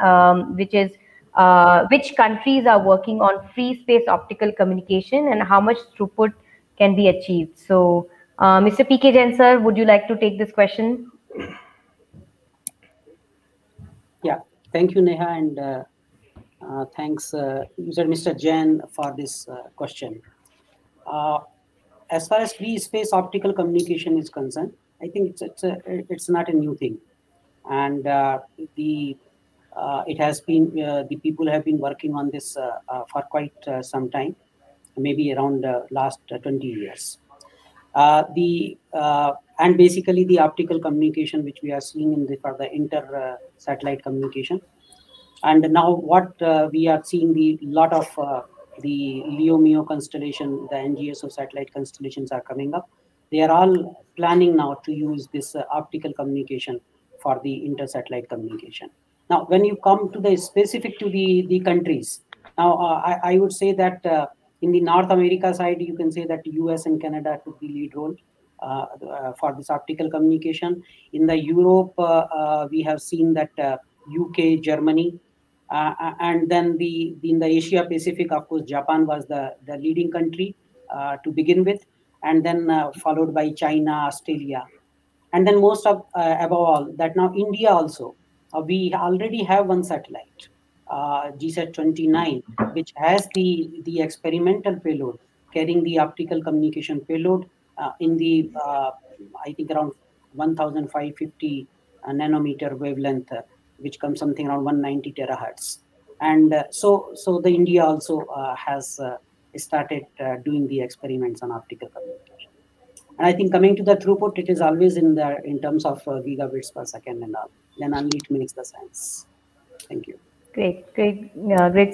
which is, which countries are working on free space optical communication and how much throughput can be achieved? So, Mr. PK Jain, sir, would you like to take this question? Yeah, thank you, Neha, and thanks, Mr. Jain, for this question. As far as free space optical communication is concerned, I think it's not a new thing, and it has been the people have been working on this for quite some time, maybe around last 20 years. And basically the optical communication which we are seeing for the inter satellite communication, and now what we are seeing, the lot of the LEO MEO constellation, the NGSO satellite constellations are coming up. They are all planning now to use this optical communication for the inter satellite communication. Now, when you come to the specific to the countries, now I would say that in the North America side, you can say that US and Canada took the lead role for this optical communication. In the Europe, we have seen that UK, Germany, and then in the Asia Pacific, of course, Japan was the leading country to begin with, and then followed by China, Australia, and then most of above all that now India also. We already have one satellite, GSAT-29, which has the experimental payload carrying the optical communication payload in the I think around 1,550 nanometer wavelength, which comes something around 190 terahertz. And so the India also has started doing the experiments on optical communication. And I think coming to the throughput, it is always in terms of gigabits per second and all. Then only it makes the sense. Thank you. Great,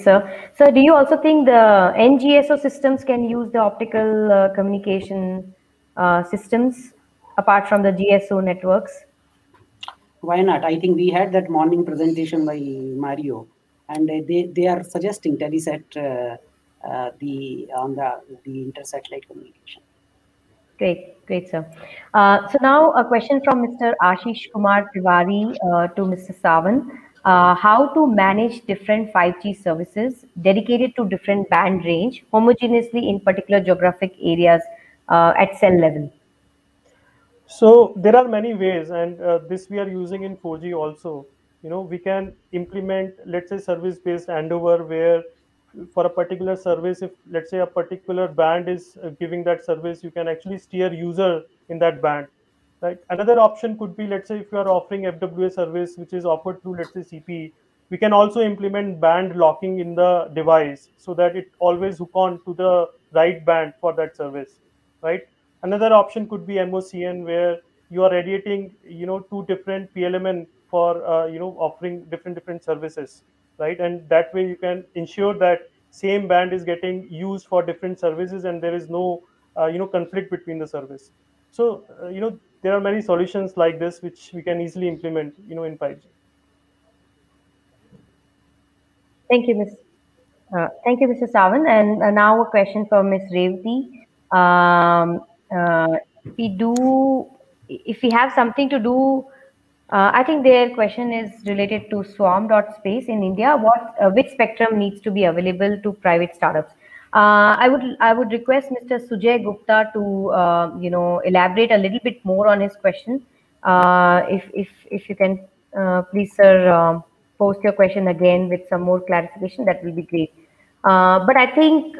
sir. So, do you also think the NGSO systems can use the optical communication systems apart from the GSO networks? Why not? I think we had that morning presentation by Mario, and they are suggesting Telesat on the inter-satellite communication. Great, sir. So now a question from Mr. Ashish Kumar Tiwari to Mr. Savan. How to manage different 5G services dedicated to different band range homogeneously in particular geographic areas at cell level? So there are many ways, and this we are using in 4G also. We can implement, let's say, service-based handover where for a particular service, if let's say a particular band is giving that service, you can actually steer user in that band. Right. Another option could be, let's say, if you are offering FWA service, which is offered through, let's say, CPE, we can also implement band locking in the device so that it always hook on to the right band for that service. Right. Another option could be MOCN, where you are radiating, two different PLMN for, offering different services, right? And that way you can ensure that same band is getting used for different services and there is no, conflict between the service. So, there are many solutions like this which we can easily implement, in 5G. Thank you, Mr. Savan. And now a question from Ms. Revati. If we have something to do I think their question is related to swarm.space in India. Which spectrum needs to be available to private startups? I would request Mr. Sujay Gupta to elaborate a little bit more on his question. If you can please, sir, post your question again with some more clarification, that will be great. But I think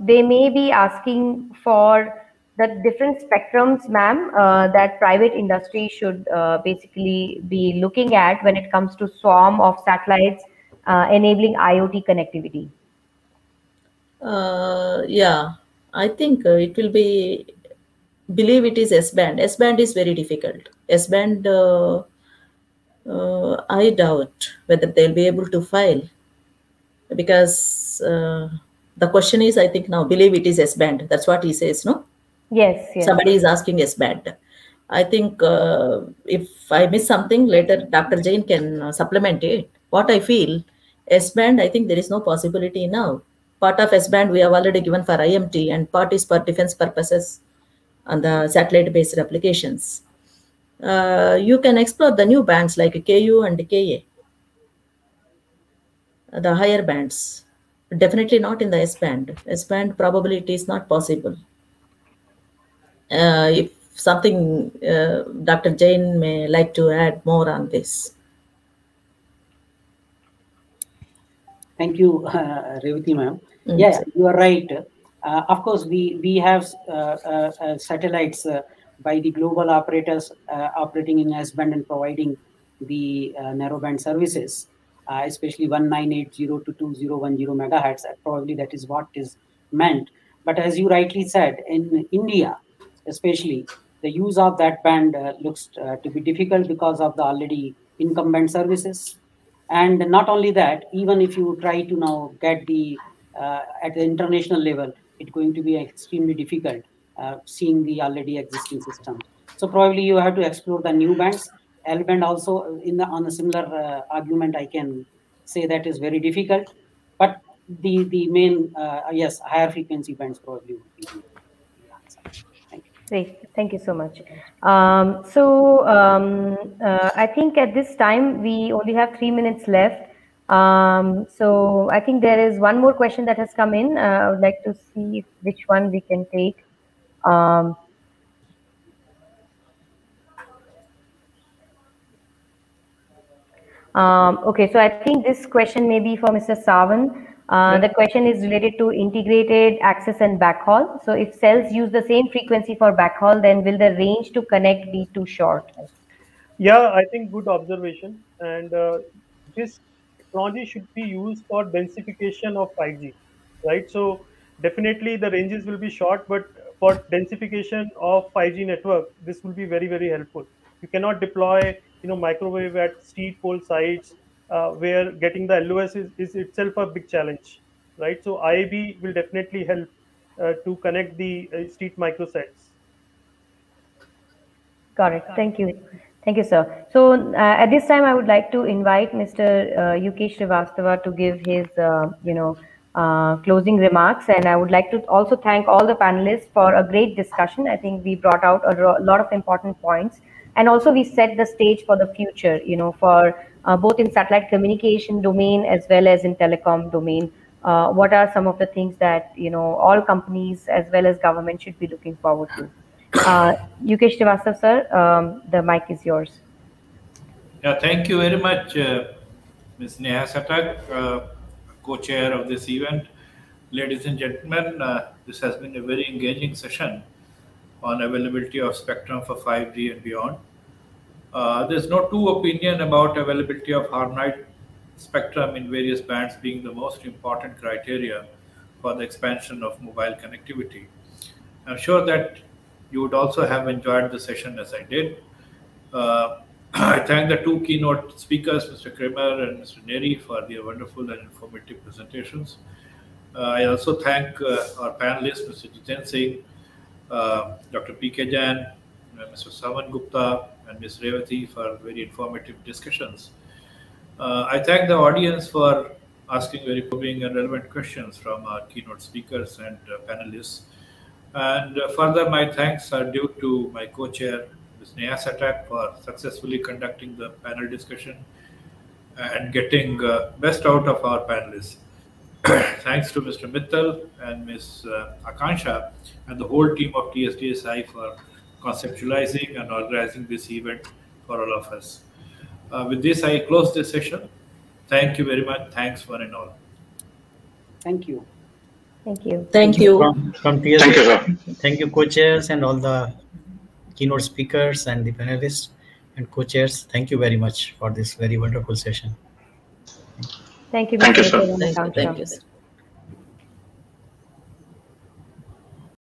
they may be asking for the different spectrums, ma'am, that private industry should basically be looking at when it comes to swarm of satellites enabling IoT connectivity. Yeah, I think it will be, believe it is S-band. S-band is very difficult. S-band, I doubt whether they'll be able to file, because the question is, I think now, believe it is S-band. That's what he says, no? Yes, yes. Somebody is asking S-band. I think if I miss something, later Dr. Jain can supplement it. What I feel, S-band, I think there is no possibility now. Part of S-band we have already given for IMT, and part is for defense purposes on the satellite-based applications. You can explore the new bands like KU and KA, the higher bands. Definitely not in the S-band. S-band probably it is not possible. If something Dr. Jain may like to add more on this. Thank you, Revati ma'am. Yeah, you are right. Of course, we have satellites by the global operators operating in S-band and providing the narrowband services, especially 1980 to 2010 megahertz. Probably that is what is meant. But as you rightly said, in India, especially, the use of that band looks to be difficult because of the already incumbent services. And not only that, even if you try to now get the at the international level, it's going to be extremely difficult seeing the already existing system. So probably you have to explore the new bands. L-band also on a similar argument, I can say that is very difficult. But the main yes, higher frequency bands probably would be the answer. Thank you. Great, thank you so much. I think at this time we only have 3 minutes left. So I think there is one more question that has come in. I would like to see which one we can take. Okay, so I think this question may be for Mr. Savan. The question is related to integrated access and backhaul. So if cells use the same frequency for backhaul, then will the range to connect be too short? Yeah, I think good observation. And this technology should be used for densification of 5G, right? So definitely the ranges will be short, but for densification of 5G network, this will be very, very helpful. You cannot deploy, microwave at street pole sites where getting the LOS is itself a big challenge, right? So IAB will definitely help to connect the street microsites. Got it. Thank you. Thank you, sir. So at this time, I would like to invite Mr. Yukesh Srivastava to give his, closing remarks. And I would like to also thank all the panelists for a great discussion. I think we brought out a lot of important points. And also we set the stage for the future, for both in satellite communication domain as well as in telecom domain. What are some of the things that, all companies as well as government should be looking forward to? Yukesh Srivastava, sir, the mic is yours. Yeah, thank you very much, Ms. Neha Satak, co-chair of this event. Ladies and gentlemen, this has been a very engaging session on availability of spectrum for 5G and beyond. There's no two opinion about availability of harmonized spectrum in various bands being the most important criteria for the expansion of mobile connectivity. I'm sure that you would also have enjoyed the session as I did. I thank the two keynote speakers, Mr. Kramer and Mr. Neri, for their wonderful and informative presentations. I also thank our panelists, Mr. Jiten Singh, Dr. P.K. Jain, Mr. Savan Gupta, and Ms. Revati for very informative discussions. I thank the audience for asking very probing and relevant questions from our keynote speakers and panelists. And further, my thanks are due to my co-chair, Ms. Neha Satak for successfully conducting the panel discussion and getting best out of our panelists. Thanks to Mr. Mittal and Ms. Akansha and the whole team of TSDSI for conceptualizing and organizing this event for all of us. With this, I close this session. Thank you very much. Thanks one and all. Thank you. Thank you. Thank you. From TSDSI, thank you, co-chairs and all the keynote speakers and the panelists and co-chairs. Thank you very much for this very wonderful session. Thank you, Thank you, Mr. sir. Mittal and Akansha. Thank you, sir.